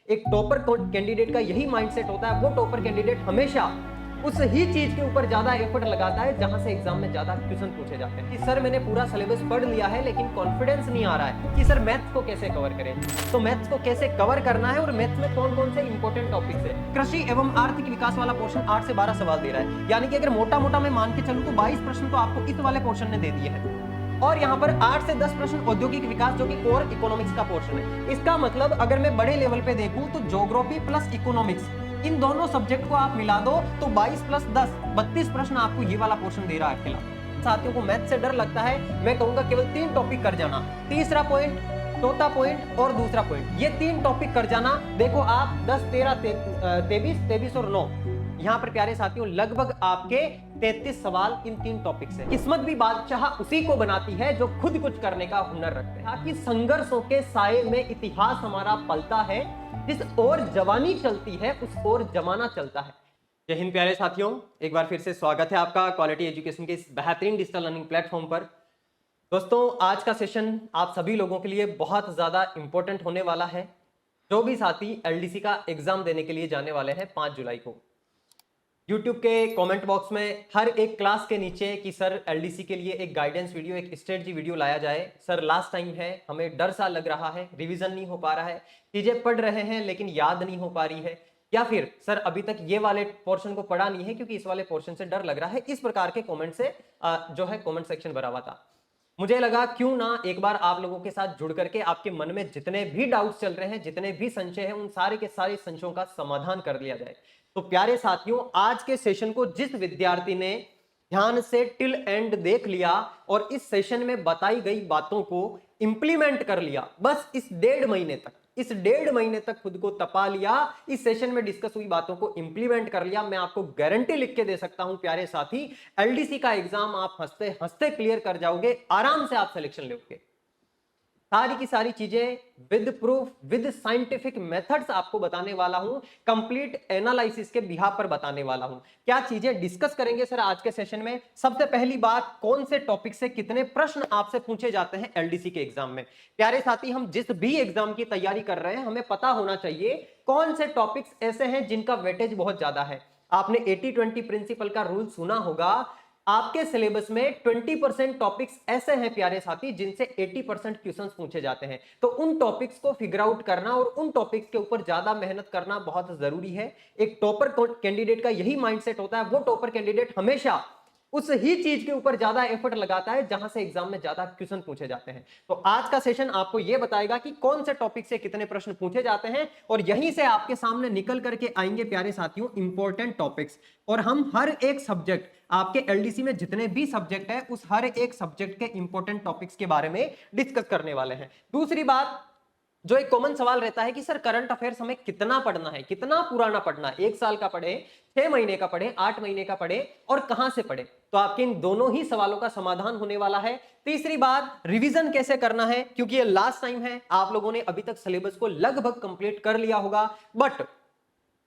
एक topper candidate का यही माइंडसेट होता है। वो टॉपर कैंडिडेट हमेशा उस ही चीज के ऊपर ज्यादा एफर्ट लगाता है जहां से एग्जाम में ज्यादा क्वेश्चन पूछे जाते हैं। कि सर मैंने पूरा सिलेबस पढ़ लिया है लेकिन कॉन्फिडेंस नहीं आ रहा है कि सर मैथ्स को कैसे कवर करें। तो मैथ्स को कैसे कवर करना है और मैथ्स में कौन कौन से इंपॉर्टेंट टॉपिक्स है। कृषि एवं आर्थिक विकास वाला पोर्शन 8 से 12 सवाल दे रहा है, यानी कि अगर मोटा मोटा मैं मान के चलूं तो 22 प्रश्न तो आपको इस वाले पोर्शन ने दे दिए हैं। और यहाँ पर 8 से 10 प्रश्न औद्योगिक विकास जो कि कोर इकोनॉमिक्स का पोर्शन है। इसका मतलब अगर मैं बड़े लेवल पे देखूं तो ज्योग्राफी प्लस इकोनॉमिक्स इन दोनों सब्जेक्ट को आप मिला दो तो 22 प्लस 10 32 प्रश्न आपको ये वाला पोर्शन दे रहा है अकेला। साथियों को मैथ से डर लगता है, मैं कहूंगा केवल 3 टॉपिक कर जाना। तीसरा पॉइंट, चौथा पॉइंट और दूसरा पॉइंट, ये 3 टॉपिक कर जाना। देखो आप 10 13 23 और 9, यहाँ पर प्यारे साथियों लगभग आपके 33 सवाल इन 3 टॉपिक से। किस्मत भी बादशाह उसी को बनाती है जो खुद कुछ करने का हुनर रखते हैं। ताकि संघर्षों के साये में इतिहास हमारा पलता है, जिस ओर जवानी चलती है उस ओर जमाना चलता है। जय हिंद प्यारे साथियों, एक बार फिर से स्वागत है आपका क्वालिटी एजुकेशन के इस बेहतरीन डिजिटल लर्निंग प्लेटफॉर्म पर। दोस्तों आज का सेशन आप सभी लोगों के लिए बहुत ज्यादा इंपॉर्टेंट होने वाला है। जो भी साथी एलडीसी का एग्जाम देने के लिए जाने वाले हैं 5 जुलाई को, YouTube के कमेंट बॉक्स में हर एक क्लास के नीचे कि सर एलडीसी के लिए एक गाइडेंस वीडियो, एक स्ट्रेटजी वीडियो लाया जाए। सर लास्ट टाइम है, हमें डर सा लग रहा है, रिवीजन नहीं हो पा रहा है, चीजें पढ़ रहे हैं लेकिन याद नहीं हो पा रही है, या फिर सर अभी तक ये वाले पोर्शन को पढ़ा नहीं है क्योंकि इस वाले पोर्शन से डर लग रहा है। इस प्रकार के कॉमेंट से जो है कॉमेंट सेक्शन भरा हुआ था। मुझे लगा क्यों ना एक बार आप लोगों के साथ जुड़ करके आपके मन में जितने भी डाउट्स चल रहे हैं, जितने भी संशय हैं, उन सारे के सारे संशयों का समाधान कर लिया जाए। तो प्यारे साथियों आज के सेशन को जिस विद्यार्थी ने ध्यान से टिल एंड देख लिया और इस सेशन में बताई गई बातों को इंप्लीमेंट कर लिया, बस इस 1.5 महीने तक खुद को तपा लिया, इस सेशन में डिस्कस हुई बातों को इंप्लीमेंट कर लिया, मैं आपको गारंटी लिख के दे सकता हूं प्यारे साथी, एलडीसी का एग्जाम आप हंसते हंसते क्लियर कर जाओगे, आराम से आप सिलेक्शन लोगे। सारी की सारी चीजें with proof, with scientific methods आपको बताने वाला हूं, कंप्लीट एनालिसिस के बिहाफ पर बताने वाला हूं। क्या चीजें डिस्कस करेंगे सर आज के सेशन में? सबसे पहली बात, कौन से टॉपिक से कितने प्रश्न आपसे पूछे जाते हैं एलडीसी के एग्जाम में। प्यारे साथी हम जिस भी एग्जाम की तैयारी कर रहे हैं हमें पता होना चाहिए कौन से टॉपिक्स ऐसे हैं जिनका वेटेज बहुत ज्यादा है। आपने 80-20 प्रिंसिपल का रूल सुना होगा। आपके सिलेबस में 20% टॉपिक्स ऐसे हैं प्यारे साथी जिनसे 80% क्वेश्चंस पूछे जाते हैं। तो उन टॉपिक्स को फिगर आउट करना और उन टॉपिक्स के ऊपर ज्यादा मेहनत करना बहुत जरूरी है। एक टॉपर कैंडिडेट का यही माइंडसेट होता है। वो टॉपर कैंडिडेट हमेशा उस ही चीज के ऊपर ज्यादा एफर्ट लगाता है जहां से एग्जाम में ज्यादा क्वेश्चन पूछे जाते हैं। तो आज का सेशन आपको यह बताएगा कि कौन से टॉपिक से कितने प्रश्न पूछे जाते हैं और यहीं से आपके सामने निकल करके आएंगे प्यारे साथियों इंपॉर्टेंट टॉपिक्स। और हम हर एक सब्जेक्ट, आपके एलडीसी में जितने भी सब्जेक्ट है उस हर एक सब्जेक्ट के इंपॉर्टेंट टॉपिक्स के बारे में डिस्कस करने वाले हैं। दूसरी बात, जो एक कॉमन सवाल रहता है कि सर करंट अफेयर्स हमें कितना पढ़ना है, कितना पुराना पढ़ना है, 1 साल का पढ़े, 6 महीने का पढ़े, 8 महीने का पढ़े और कहां से पढ़े। तो आपके इन दोनों ही सवालों का समाधान होने वाला है। तीसरी बात, रिवीजन कैसे करना है, क्योंकि ये लास्ट टाइम है, आप लोगों ने अभी तक सिलेबस को लगभग कंप्लीट कर लिया होगा, बट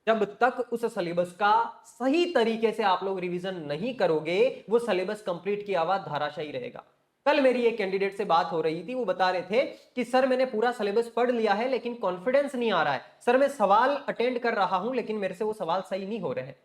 जब तक उस सिलेबस का सही तरीके से आप लोग रिवीजन नहीं करोगे वो सिलेबस कंप्लीट किया हुआ धाराशायी रहेगा। कल मेरी एक कैंडिडेट से बात हो रही थी, वो बता रहे थे कि सर मैंने पूरा सिलेबस पढ़ लिया है लेकिन कॉन्फिडेंस नहीं आ रहा है, सर मैं सवाल अटेंड कर रहा हूं लेकिन मेरे से वो सवाल सही नहीं हो रहे हैं।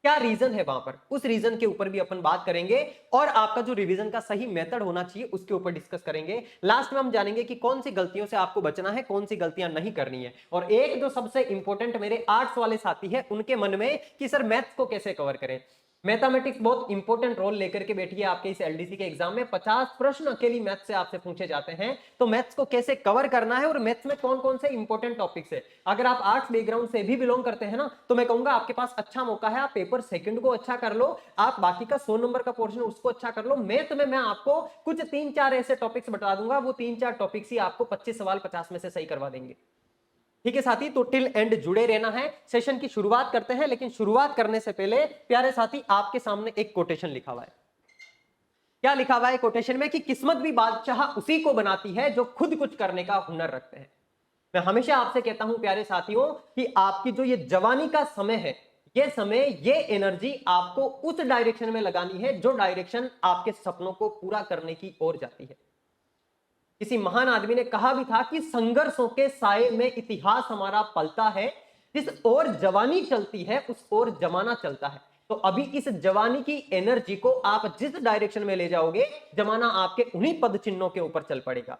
क्या रीजन है वहां पर, उस रीजन के ऊपर भी अपन बात करेंगे और आपका जो रिवीजन का सही मेथड होना चाहिए उसके ऊपर डिस्कस करेंगे। लास्ट में हम जानेंगे कि कौन सी गलतियों से आपको बचना है, कौन सी गलतियां नहीं करनी है। और एक जो सबसे इंपॉर्टेंट मेरे आर्ट्स वाले साथी है उनके मन में कि सर मैथ्स को कैसे कवर करें। मैथमेटिक्स बहुत इंपॉर्टेंट रोल लेकर के बैठी है आपके इस एलडीसी के एग्जाम में। 50 प्रश्न अकेली मैथ्स से आपसे पूछे जाते हैं, तो मैथ्स को कैसे कवर करना है और मैथ्स में कौन कौन से इंपॉर्टेंट टॉपिक्स है। अगर आप आर्ट्स बैकग्राउंड से भी बिलोंग करते हैं ना, तो मैं कहूंगा आपके पास अच्छा मौका है, आप पेपर सेकंड को अच्छा कर लो, आप बाकी का 100 नंबर का पोर्शन उसको अच्छा कर लो। मैथ में मैं आपको कुछ 3-4 ऐसे टॉपिक्स बता दूंगा, वो 3-4 टॉपिक्स ही आपको 25 सवाल 50 में से सही करवा देंगे। ठीक है साथी, तो टिल एंड जुड़े रहना है। सेशन की शुरुआत करते हैं, लेकिन शुरुआत करने से पहले प्यारे साथी आपके सामने एक कोटेशन लिखा हुआ है। क्या लिखा हुआ है कोटेशन में कि किस्मत भी बादशाह उसी को बनाती है जो खुद कुछ करने का हुनर रखते हैं। मैं हमेशा आपसे कहता हूं प्यारे साथियों कि आपकी जो ये जवानी का समय है, ये समय, ये एनर्जी आपको उस डायरेक्शन में लगानी है जो डायरेक्शन आपके सपनों को पूरा करने की ओर जाती है। किसी महान आदमी ने कहा भी था कि संघर्षों के साए में इतिहास हमारा पलता है, जिस ओर जवानी चलती है उस ओर जमाना चलता है। तो अभी इस जवानी की एनर्जी को आप जिस डायरेक्शन में ले जाओगे, जमाना आपके उन्हीं पद चिन्हों के ऊपर चल पड़ेगा।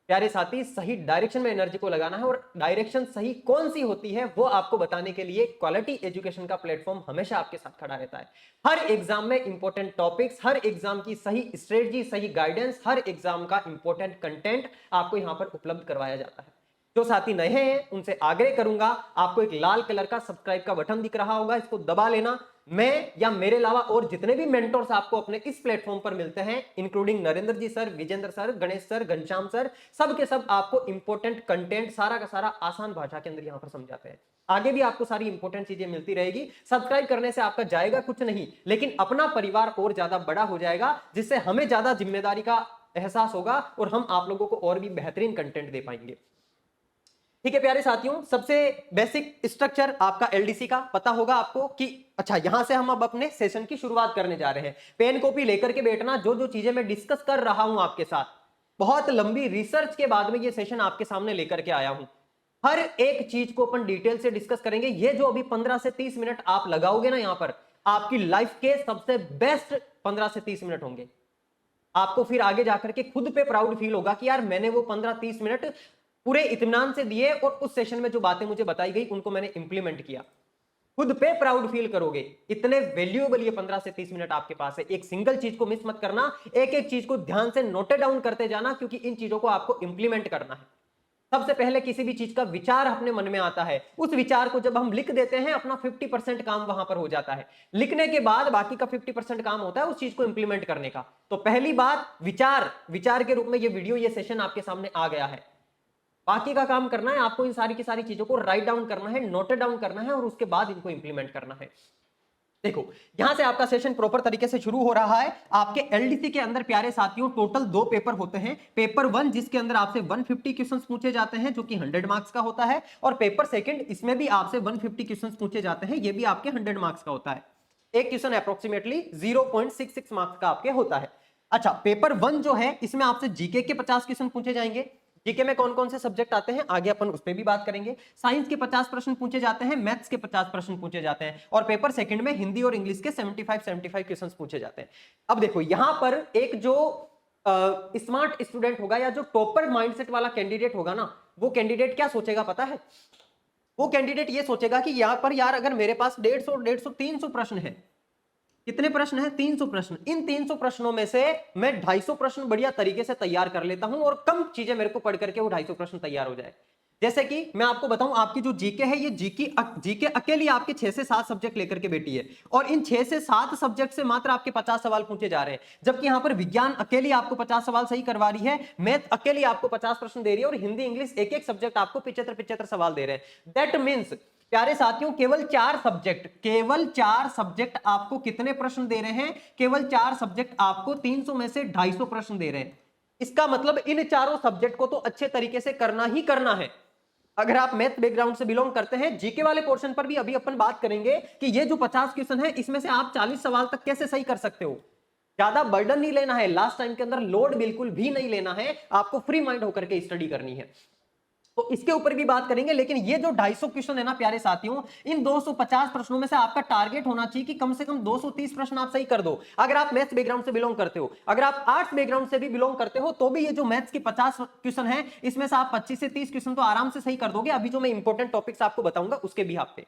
प्यारे साथी, सही डायरेक्शन में एनर्जी को लगाना है, और डायरेक्शन सही कौन सी होती है वो आपको बताने के लिए क्वालिटी एजुकेशन का प्लेटफॉर्म हमेशा आपके साथ खड़ा रहता है। हर एग्जाम में इंपॉर्टेंट टॉपिक्स, हर एग्जाम की सही स्ट्रेटजी, सही गाइडेंस, हर एग्जाम का इंपॉर्टेंट कंटेंट आपको यहां पर उपलब्ध करवाया जाता है। जो साथी नए हैं उनसे आग्रह करूंगा, आपको एक लाल कलर का सब्सक्राइब का बटन दिख रहा होगा, इसको दबा लेना। मैं या मेरे अलावा और जितने भी मेंटर्स आपको अपने इस प्लेटफॉर्म पर मिलते हैं, including Narendra ji sir, Vijendra sir, Ganesh sir, Ghanshyam sir, सब के सब आपको इंपॉर्टेंट कंटेंट सारा का सारा आसान भाषा के अंदर यहां पर समझाते हैं। आगे भी आपको सारी इंपॉर्टेंट चीजें मिलती रहेगी। सब्सक्राइब करने से आपका जाएगा कुछ नहीं, लेकिन अपना परिवार और ज्यादा बड़ा हो जाएगा, जिससे हमें ज्यादा जिम्मेदारी का एहसास होगा और हम आप लोगों को और भी बेहतरीन कंटेंट दे पाएंगे। ठीक है प्यारे साथियों, सबसे बेसिक स्ट्रक्चर आपका एलडीसी का पता होगा आपको कि अच्छा, यहां से हम अब अपने सेशन की शुरुआत करने जा रहे हैं। पेन कॉपी लेकर के बैठना, जो जो चीजें मैं डिस्कस कर रहा हूं आपके साथ, बहुत लंबी रिसर्च के बाद में ये सेशन आपके सामने लेकर के आया हूं। हर एक चीज को अपन डिटेल से डिस्कस करेंगे। ये जो अभी 15 से 30 मिनट आप लगाओगे ना, यहां पर आपकी लाइफ के सबसे बेस्ट 15 से 30 मिनट होंगे। आपको फिर आगे जाकर के खुद पे प्राउड फील होगा कि यार मैंने वो 15-30 मिनट पूरे इत्मीनान से दिए और उस सेशन में जो बातें मुझे बताई गई उनको मैंने इंप्लीमेंट किया। खुद पे प्राउड फील करोगे, इतने वैल्यूएबल ये 15 से 30 मिनट आपके पास है। एक सिंगल चीज को मिस मत करना, एक एक चीज को ध्यान से नोट डाउन करते जाना, क्योंकि इन चीजों को आपको इंप्लीमेंट करना है। सबसे पहले किसी भी चीज का विचार अपने मन में आता है, उस विचार को जब हम लिख देते हैं, अपना 50% काम वहां पर हो जाता है। लिखने के बाद बाकी का 50% काम होता है उस चीज को इंप्लीमेंट करने का। तो पहली बात विचार के रूप में ये वीडियो, ये सेशन आपके सामने आ गया है। बाकी का काम करना है आपको, इन सारी की सारी चीजों को राइट डाउन करना है, नोट डाउन करना है और उसके बाद इनको इंप्लीमेंट करना है। देखो, यहां से आपका सेशन प्रॉपर तरीके से शुरू हो रहा है। आपके एलडीसी के अंदर प्यारे साथियों टोटल 2 पेपर होते हैं। पेपर 1 जिसके अंदर आपसे 150 क्वेश्चंस पूछे जाते हैं, जो कि 100 मार्क्स का होता है, और पेपर 2 इसमें भी आपसे 150 क्वेश्चंस पूछे जाते हैं, ये भी आपके 100 मार्क्स का होता है। एक क्वेश्चन अप्रोक्सीमेटली 0.66 मार्क्स का आपके होता है। अच्छा, पेपर 1 जो है इसमें आपसे जीके के 50 क्वेश्चन पूछे जाएंगे। जीके में कौन कौन से सब्जेक्ट आते हैं आगे अपन उस पर भी बात करेंगे। साइंस के 50 प्रश्न पूछे जाते हैं, मैथ्स के 50 प्रश्न पूछे जाते हैं, और पेपर 2 में हिंदी और इंग्लिश के 75 क्वेश्चंस पूछे जाते हैं। अब देखो, यहां पर एक जो स्मार्ट स्टूडेंट होगा या जो टॉपर माइंडसेट वाला कैंडिडेट होगा ना, वो कैंडिडेट क्या सोचेगा पता है? वो कैंडिडेट ये सोचेगा कि यहां पर यार अगर मेरे पास 150, 300 प्रश्न है। कितने प्रश्न हैं? 300 प्रश्न। इन 300 प्रश्नों में से मैं 250 प्रश्न बढ़िया तरीके से तैयार कर लेता हूं, और कम चीजें मेरे को पढ़ करके वो 250 प्रश्न तैयार हो जाए। जैसे कि मैं आपको बताऊं, आपकी जो जीके है, ये जीके अकेली आपके 6 से 7 सब्जेक्ट लेकर के बैठी है, और इन 6 से 7 सब्जेक्ट से मात्र आपके 50 सवाल पूछे जा रहे हैं। जबकि यहां पर विज्ञान अकेली आपको 50 सवाल सही करवा रही है, मैथ अकेली आपको 50 प्रश्न दे रही है, और हिंदी इंग्लिश एक एक सब्जेक्ट आपको 75 सवाल दे रहे हैं। दैट मीन्स प्यारे साथियों, केवल 4 सब्जेक्ट आपको कितने प्रश्न दे रहे हैं? केवल 4 सब्जेक्ट आपको 300 में से 250 प्रश्न दे रहे हैं। इसका मतलब इन चारों सब्जेक्ट को तो अच्छे तरीके से करना ही करना है। अगर आप मैथ बैकग्राउंड से बिलोंग करते हैं, जीके वाले पोर्शन पर भी अभी अपन बात करेंगे कि ये जो 50 क्वेश्चन है, इसमें से आप 40 सवाल तक कैसे सही कर सकते हो। ज्यादा बर्डन नहीं लेना है, लास्ट टाइम के अंदर लोड बिल्कुल भी नहीं लेना है, आपको फ्री माइंड होकर के स्टडी करनी है। तो इसके ऊपर भी बात करेंगे, लेकिन ये जो 250 क्वेश्चन है ना प्यारे साथियों, इन 250 प्रश्नों में से आपका टारगेट होना चाहिए कि कम से कम 230 प्रश्न आप सही कर दो। अगर आप मैथ्स बैकग्राउंड से बिलोंग करते हो, अगर आप आर्ट्स बैकग्राउंड से भी बिलोंग करते हो, तो भी ये जो मैथ्स के 50 क्वेश्चन है, इसमें से आप 25 से 30 क्वेश्चन तो आराम से सही कर दोगे। अभी जो मैं इंपॉर्टेंट टॉपिक्स आपको बताऊंगा उसके भी आप पे।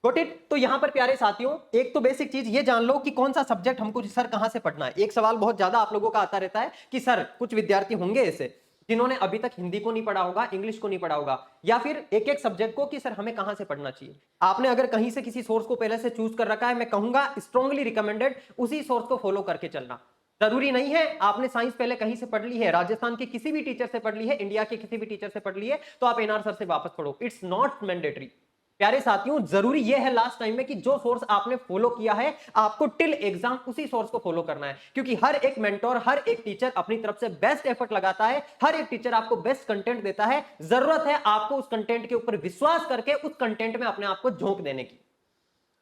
Got it? तो यहां पर प्यारे साथियों, एक तो बेसिक चीज ये जान लो कि कौन सा सब्जेक्ट हमको सर कहां से पढ़ना है। एक सवाल बहुत ज्यादा आप लोगों का आता रहता है कि सर, कुछ विद्यार्थी होंगे ऐसे जिन्होंने अभी तक हिंदी को नहीं पढ़ा होगा, इंग्लिश को नहीं पढ़ा होगा, या फिर एक एक सब्जेक्ट को, कि सर हमें कहां से पढ़ना चाहिए। आपने अगर कहीं से किसी सोर्स को पहले से चूज कर रखा है, मैं कहूंगा स्ट्रांगली रिकमेंडेड उसी सोर्स को फॉलो करके चलना। जरूरी नहीं है आपने साइंस पहले कहीं से पढ़ ली है, राजस्थान के किसी भी टीचर से पढ़ ली है, इंडिया के किसी भी टीचर से पढ़ ली है, तो आप एनआर सर से वापस पढ़ो। It's not mandatory. प्यारे साथियों, जरूरी यह है लास्ट टाइम में कि जो सोर्स आपने फॉलो किया है, आपको टिल एग्जाम उसी सोर्स को फॉलो करना है, क्योंकि हर एक मेंटोर, हर एक टीचर अपनी तरफ से बेस्ट एफर्ट लगाता है, हर एक टीचर आपको बेस्ट कंटेंट देता है। जरूरत है आपको उस कंटेंट के ऊपर विश्वास करके उस कंटेंट में अपने आप को झोंक देने की।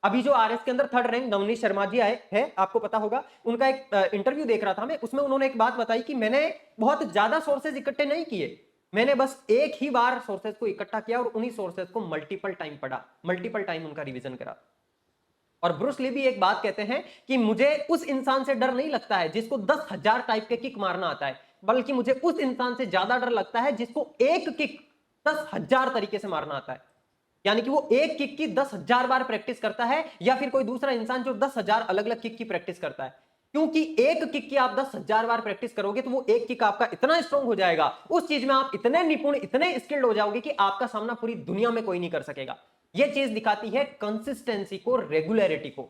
अभी जो आरएस के अंदर थर्ड रैंक नवनीत शर्मा जी आए हैं, आपको पता होगा, उनका एक इंटरव्यू देख रहा था मैं, उसमें उन्होंने एक बात बताई कि मैंने बहुत ज्यादा सोर्सेज इकट्ठे नहीं किए, मैंने बस एक ही बार सोर्सेज को इकट्ठा किया और उन्हीं सोर्सेज को मल्टीपल टाइम पढ़ा, मल्टीपल टाइम उनका रिवीजन करा। और ब्रूस ली भी एक बात कहते हैं कि मुझे उस इंसान से डर नहीं लगता है जिसको 10,000 टाइप के किक मारना आता है, बल्कि मुझे उस इंसान से ज्यादा डर लगता है जिसको एक किक 10,000 तरीके से मारना आता है। यानी कि वो एक किक की 10,000 बार प्रैक्टिस करता है, या फिर कोई दूसरा इंसान जो 10,000 अलग अलग किक की प्रैक्टिस करता है। क्योंकि एक किक की आप 10,000 बार प्रैक्टिस करोगे तो वो एक किक आपका इतना स्ट्रांग हो जाएगा, उस चीज में आप इतने निपुण, इतने स्किल्ड हो जाओगे कि आपका सामना पूरी दुनिया में कोई नहीं कर सकेगा। यह चीज दिखाती है कंसिस्टेंसी को, रेगुलरिटी को,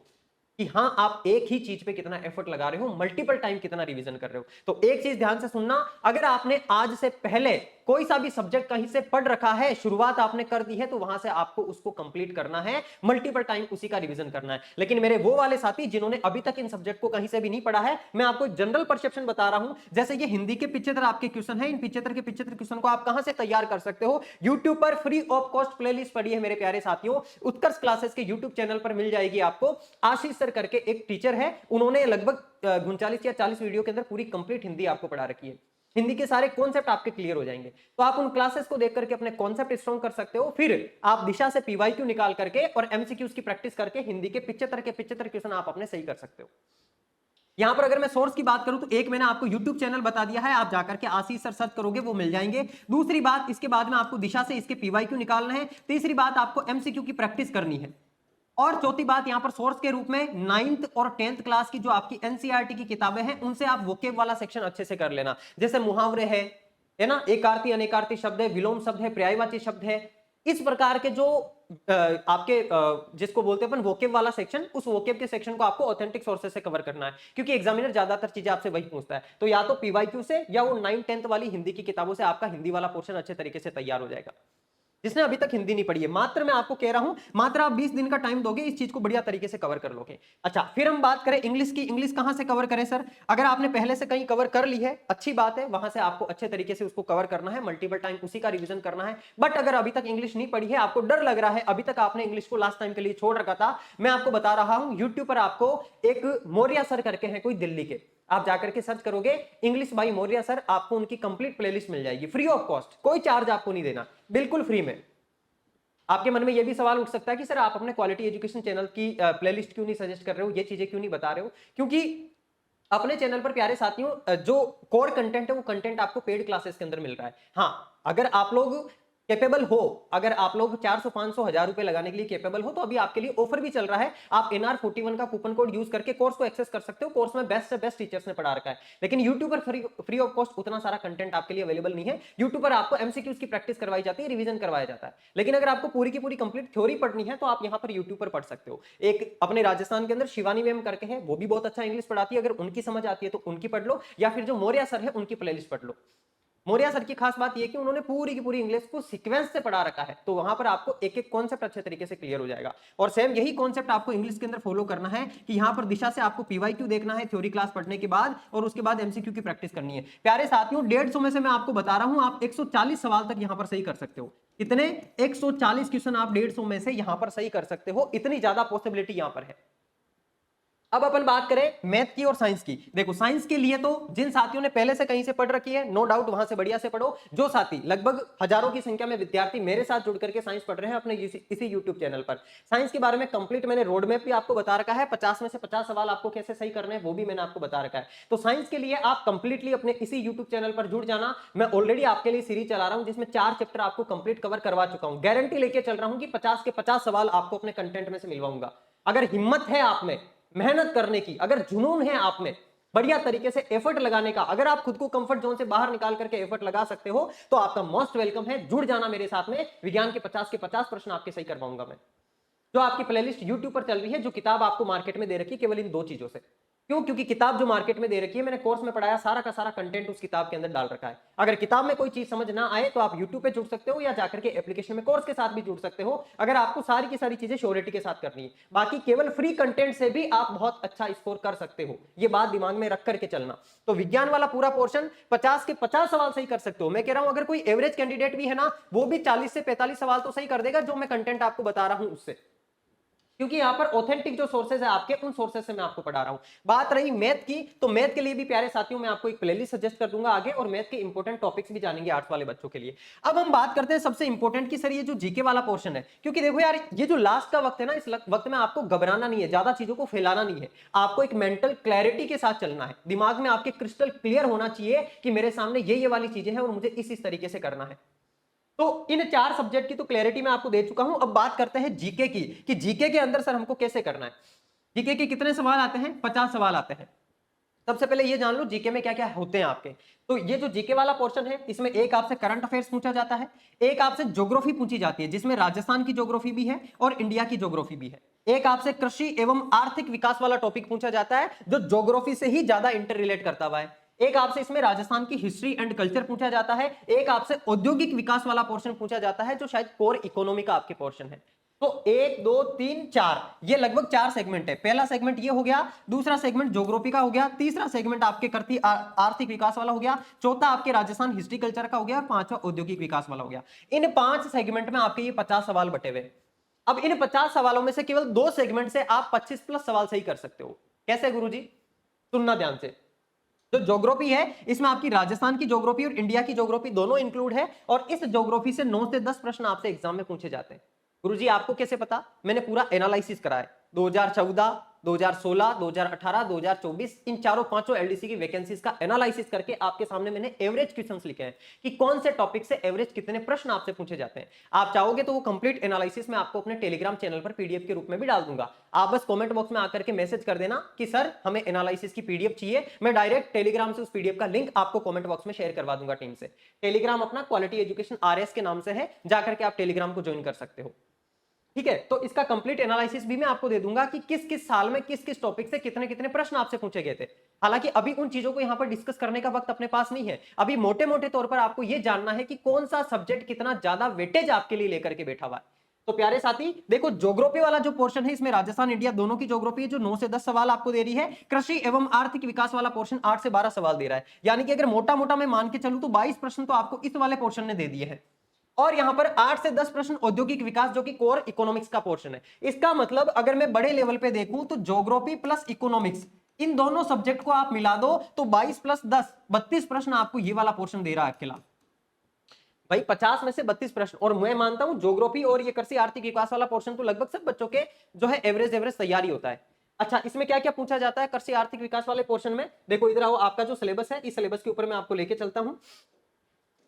कि हां आप एक ही चीज पे कितना एफर्ट लगा रहे हो, मल्टीपल टाइम कितना रिवीजन कर रहे हो। तो एक चीज ध्यान से सुनना, अगर आपने आज से पहले कोई सा भी सब्जेक्ट कहीं से पढ़ रखा है, शुरुआत आपने कर दी है, तो वहां से आपको उसको कंप्लीट करना है, मल्टीपल टाइम उसी का रिवीजन करना है। लेकिन मेरे वो वाले साथी जिन्होंने अभी तक इन सब्जेक्ट को कहीं से भी नहीं पढ़ा है, मैं आपको जनरल परसेप्शन बता रहा हूं। जैसे ये हिंदी के 75 आपके क्वेश्चन है, इन 75 के 75 क्वेश्चन को आप कहां से तैयार कर सकते हो? यूट्यूब पर फ्री ऑफ कॉस्ट प्लेलिस्ट पड़ी है मेरे प्यारे साथियों, उत्कर्ष क्लासेस के यूट्यूब चैनल पर मिल जाएगी आपको। आशीष सर करके एक टीचर है, उन्होंने लगभग 39 या 40 वीडियो के अंदर पूरी कंप्लीट हिंदी आपको पढ़ा रखी है। हिंदी के सारे कॉन्सेप्ट आपके क्लियर हो जाएंगे। तो आप उन क्लासेस को देख करके अपने कॉन्सेप्ट स्ट्रॉन्ग कर सकते हो। फिर आप दिशा से पीवाईक्यू निकाल करके और एमसीक्यूज की प्रैक्टिस करके हिंदी के 75 के 75 क्वेश्चन आप अपने सही कर सकते हो। यहां पर अगर मैं सोर्स की बात करूं तो एक मैंने आपको YouTube चैनल बता दिया है, आप जाकर के आशीष सर सर्च करोगे वो मिल जाएंगे। दूसरी बात, इसके बाद में आपको दिशा से इसके पीवाईक्यू निकालना है। तीसरी बात, आपको एमसीक्यू की प्रैक्टिस करनी है। और चौथी बात, यहां पर सोर्स के रूप में 9th और 10th क्लास की जो आपकी एनसीईआरटी की किताबें हैं, उनसे आप वोकेब वाला सेक्शन अच्छे से कर लेना। जैसे मुहावरे है ना, एकार्थी अनेकार्थी शब्द है, विलोम शब्द है, पर्यायवाची शब्द है, इस प्रकार के जो आपके जिसको बोलते हैं अपन वोकेब वाला सेक्शन, उस वोकेब के सेक्शन को आपको ऑथेंटिक सोर्सेज से कवर करना है, क्योंकि एग्जामिनर ज्यादातर चीजें आपसे वही पूछता है। तो या तो पीवाईक्यू से या वो 9th 10th वाली हिंदी की किताबों से आपका हिंदी वाला पोर्शन अच्छे तरीके से तैयार हो जाएगा। जिसने अभी तक हिंदी नहीं पढ़ी है, मात्र मैं आपको कह रहा हूं, मात्र आप 20 दिन का टाइम दोगे, इस चीज को बढ़िया तरीके से कवर कर लोगे। अच्छा, फिर हम बात करें इंग्लिश की। इंग्लिश कहां से कवर करें सर? अगर आपने पहले से कहीं कवर कर ली है, अच्छी बात है, वहां से आपको अच्छे तरीके से उसको कवर करना है, मल्टीपल टाइम उसी का रिवीजन करना है। बट अगर अभी तक इंग्लिश नहीं पढ़ी है, आपको डर लग रहा है, अभी तक आपने इंग्लिश को लास्ट टाइम के लिए छोड़ रखा था, मैं आपको बता रहा हूं, यूट्यूब पर आपको एक मौर्य सर करके है कोई दिल्ली के, आप जाकर के सर्च करोगे इंग्लिश बाय मौर्य सर, आपको उनकी कंप्लीट प्लेलिस्ट मिल जाएगी फ्री ऑफ कॉस्ट, कोई चार्ज आपको नहीं देना, बिल्कुल फ्री में। आपके मन में यह भी सवाल उठ सकता है कि सर आप अपने क्वालिटी एजुकेशन चैनल की प्लेलिस्ट क्यों नहीं सजेस्ट कर रहे हो, ये चीजें क्यों नहीं बता रहे हो? क्योंकि अपने चैनल पर प्यारे साथियों जो कोर कंटेंट है वो कंटेंट आपको पेड क्लासेस के अंदर मिल रहा है। हाँ, अगर आप लोग कैपेबल हो, अगर आप लोग 400 500 1000 रुपए लगाने के लिए कैपेबल हो, तो अभी आपके लिए ऑफर भी चल रहा है, आप NR41 का कूपन कोड यूज करके कोर्स को एक्सेस कर सकते हो। कोर्स में बेस्ट से बेस्ट टीचर्स ने पढ़ा रखा है, लेकिन यूट्यूब पर फ्री ऑफ कॉस्ट उतना सारा कंटेंट आपके लिए अवेलेबल नहीं है। यूट्यूब पर आपको एमसीक्यूज की प्रैक्टिस करवाई जाती है, रिवीजन करवाया जाता है, लेकिन अगर आपको पूरी की पूरी कंप्लीट थ्योरी पढ़नी है तो आप यहाँ पर यूट्यूब पर पढ़ सकते हो। एक अपने राजस्थान के अंदर शिवानी मैम करके है, वो भी बहुत अच्छा इंग्लिश पढ़ाती है, अगर उनकी समझ आती है तो उनकी पढ़ लो, या फिर जो मौर्य सर है उनकी प्लेलिस्ट पढ़ लो। मौर्य सर की खास बात यह कि उन्होंने पूरी की पूरी इंग्लिश को सीक्वेंस से पढ़ा रखा है, तो वहां पर आपको एक एक कॉन्सेप्ट अच्छे तरीके से क्लियर हो जाएगा। और सेम यही कॉन्सेप्ट आपको इंग्लिश के अंदर फॉलो करना है कि यहां पर दिशा से आपको पीवाईक्यू देखना है थ्योरी क्लास पढ़ने के बाद, और उसके बाद एमसीक्यू की प्रैक्टिस करनी है। प्यारे साथियों, 150 में से मैं आपको बता रहा हूं, आप 140 सवाल तक यहां पर सही कर सकते हो। इतने 140 क्वेश्चन आप 150 में से यहां पर सही कर सकते हो, इतनी ज्यादा पॉसिबिलिटी यहां पर है। अब अपन बात करें मैथ की और साइंस की। देखो, साइंस के लिए तो जिन साथियों ने पहले से कहीं से पढ़ रखी है, नो डाउट वहां से बढ़िया से पढ़ो। जो साथी लगभग हजारों की संख्या में विद्यार्थी मेरे साथ जुड़ करके साइंस पढ़ रहे हैं अपने इसी यूट्यूब चैनल पर, साइंस के बारे में कंप्लीट मैंने रोड मैप भी आपको बता रखा है, 50 में से 50 सवाल आपको कैसे सही करने हैं वो भी मैंने आपको बता रखा है। तो साइंस के लिए आप कंप्लीटली अपने इसी यूट्यूब चैनल पर जुड़ जाना। मैं ऑलरेडी आपके लिए सीरीज चला रहा हूं जिसमें 4 चैप्टर आपको कंप्लीट कवर करवा चुका हूं, गारंटी लेके चल रहा हूं कि 50 के 50 सवाल आपको अपने कंटेंट में से मिलवाऊंगा। अगर हिम्मत है आप में मेहनत करने की, अगर जुनून है आप में बढ़िया तरीके से एफर्ट लगाने का, अगर आप खुद को कंफर्ट जोन से बाहर निकाल करके एफर्ट लगा सकते हो, तो आपका मोस्ट वेलकम है, जुड़ जाना मेरे साथ में। विज्ञान के 50 प्रश्न आपके सही करवाऊंगा मैं। जो आपकी प्लेलिस्ट यूट्यूब पर चल रही है, जो किताब आपको मार्केट में दे रखी है, केवल इन 2 चीजों से। क्यों? क्योंकि किताब जो मार्केट में दे रखी है, मैंने कोर्स में पढ़ाया सारा का सारा कंटेंट उस किताब के अंदर डाल रखा है। अगर किताब में कोई चीज समझ ना आए तो आप यूट्यूब पे जुड़ सकते हो, या जाकर के एप्लीकेशन में कोर्स के साथ भी जुड़ सकते हो, अगर आपको सारी की सारी चीजें श्योरिटी के साथ करनी है। बाकी केवल फ्री कंटेंट से भी आप बहुत अच्छा स्कोर कर सकते हो, ये बात दिमाग में रख करके चलना। तो विज्ञान वाला पूरा पोर्शन 50 के 50 सवाल सही कर सकते हो। मैं कह रहा हूं अगर कोई एवरेज कैंडिडेट भी है ना, वो भी 40 से 45 सवाल तो सही कर देगा, जो मैं कंटेंट आपको बता रहा हूं उससे। क्योंकि यहाँ पर ऑथेंटिक जो सोर्सेज है आपके, उन सोर्सेज से मैं आपको पढ़ा रहा हूं। बात रही मैथ की, तो मैथ के लिए भी प्यारे साथियों मैं आपको एक प्लेलिस्ट सजेस्ट कर दूंगा आगे, और मैथ के इंपॉर्टेंट टॉपिक्स भी जानेंगे आर्ट्स वाले बच्चों के लिए। अब हम बात करते हैं सबसे इंपॉर्टेंट की सर ये जो जीके वाला पोर्शन है, क्योंकि देखो यार ये जो लास्ट का वक्त है ना, इस वक्त में आपको घबराना नहीं है, ज्यादा चीजों को फैलाना नहीं है, आपको एक मेंटल क्लैरिटी के साथ चलना है, दिमाग में आपके क्रिस्टल क्लियर होना चाहिए कि मेरे सामने ये वाली चीजें हैं और मुझे इस तरीके से करना है। तो इन 4 सब्जेक्ट की तो क्लैरिटी मैं आपको दे चुका हूं। अब बात करते हैं जीके की, कि जीके के अंदर सर हमको कैसे करना है। जीके के कितने सवाल आते हैं? 50 सवाल आते हैं। सबसे पहले ये जान लो जीके में क्या क्या होते हैं आपके। तो ये जो जीके वाला पोर्शन है, इसमें एक आपसे करंट अफेयर्स पूछा जाता है, एक आपसे ज्योग्राफी पूछी जाती है जिसमें राजस्थान की ज्योग्राफी भी है और इंडिया की ज्योग्राफी भी है, एक आपसे कृषि एवं आर्थिक विकास वाला टॉपिक पूछा जाता है जो ज्योग्राफी से ही ज्यादा इंटर रिलेट करता हुआ है, एक आपसे इसमें राजस्थान की हिस्ट्री एंड कल्चर पूछा जाता है, एक आपसे औद्योगिक विकास वाला पोर्शन पूछा जाता है जो शायद कोर इकोनॉमी का आपके पोर्शन है। तो 1 2 3 4 ये लगभग 4 सेगमेंट है। पहला सेगमेंट ये हो गया, दूसरा सेगमेंट ज्योग्राफी का हो गया, तीसरा सेगमेंट आपके करती आर्थिक विकास वाला हो गया, चौथा आपके राजस्थान हिस्ट्री कल्चर का हो गया, पांचवा औद्योगिक विकास वाला हो गया। इन 5 सेगमेंट में आपके ये 50 सवाल बटे हुए। अब इन 50 सवालों में से केवल 2 सेगमेंट से आप 25 प्लस सवाल सही कर सकते हो। कैसे गुरुजी? सुनना ध्यान से। जो ज्योग्राफी है इसमें आपकी राजस्थान की ज्योग्राफी और इंडिया की ज्योग्राफी दोनों इंक्लूड है, और इस ज्योग्राफी से 9 से 10 प्रश्न आपसे एग्जाम में पूछे जाते हैं। गुरुजी आपको कैसे पता? मैंने पूरा एनालिसिस करा है। 2014, 2016, 2018, 2024 इन चारों पांचों एलडीसी की वैकेंसीज का एनालिसिस करके आपके सामने मैंने एवरेज क्वेश्चंस लिखे हैं कि कौन से टॉपिक से एवरेज कितने प्रश्न आपसे पूछे जाते हैं। आप चाहोगे तो वो कंप्लीट एनालिसिस मैं आपको अपने टेलीग्राम चैनल पर पीडीएफ के रूप में भी डाल दूंगा। आप बस कमेंट बॉक्स में आकर के मैसेज कर देना कि सर हमें एनालिसिस की पीडीएफ चाहिए, मैं डायरेक्ट टेलीग्राम से उस पीडीएफ का लिंक आपको कमेंट बॉक्स में शेयर करवा दूंगा टीम से। टेलीग्राम अपना क्वालिटी एजुकेशन आरएस के नाम से है, जाकर के आप टेलीग्राम को ज्वाइन कर सकते हो। ठीक है, तो इसका कंप्लीट एनालिसिस भी मैं आपको दे दूंगा कि किस किस साल में किस किस टॉपिक से कितने कितने प्रश्न आपसे पूछे गए थे। हालांकि अभी उन चीजों को यहां पर डिस्कस करने का वक्त अपने पास नहीं है। अभी मोटे मोटे तौर पर आपको यह जानना है कि कौन सा सब्जेक्ट कितना ज्यादा वेटेज आपके लिए लेकर के बैठा हुआ है। तो प्यारे साथी देखो, ज्योग्राफी वाला जो पोर्शन है इसमें राजस्थान इंडिया दोनों की ज्योग्राफी है जो 9 से 10 सवाल आपको दे रही है। कृषि एवं आर्थिक विकास वाला पोर्शन 8 से 12 सवाल दे रहा है, यानी कि अगर मोटा मोटा मैं मान के चलूं तो 22 प्रश्न तो आपको इस वाले पोर्शन ने दे दिए हैं, और यहां पर 8 से 10 प्रश्न औद्योगिक विकास जो कि कोर इकोनॉमिक्स का पोर्शन है। इसका मतलब अगर मैं बड़े लेवल पे देखूं तो ज्योग्राफी प्लस इकोनॉमिक्स इन दोनों सब्जेक्ट को आप मिला दो तो 22 प्लस 10 32 प्रश्न आपको ये वाला पोर्शन दे रहा है अकेला। भाई 50 में से 32 प्रश्न, और मैं मानता हूं ज्योग्राफी और ये कृषि आर्थिक विकास वाला पोर्शन तो लगभग सब बच्चों के जो है एवरेज तैयारी होता है। अच्छा, इसमें क्या क्या पूछा जाता है कृषि आर्थिक विकास वाले पोर्शन में? देखो इधर आओ, आपका जो सिलेबस है इस सिलेबस के ऊपर मैं आपको लेके चलता हूं।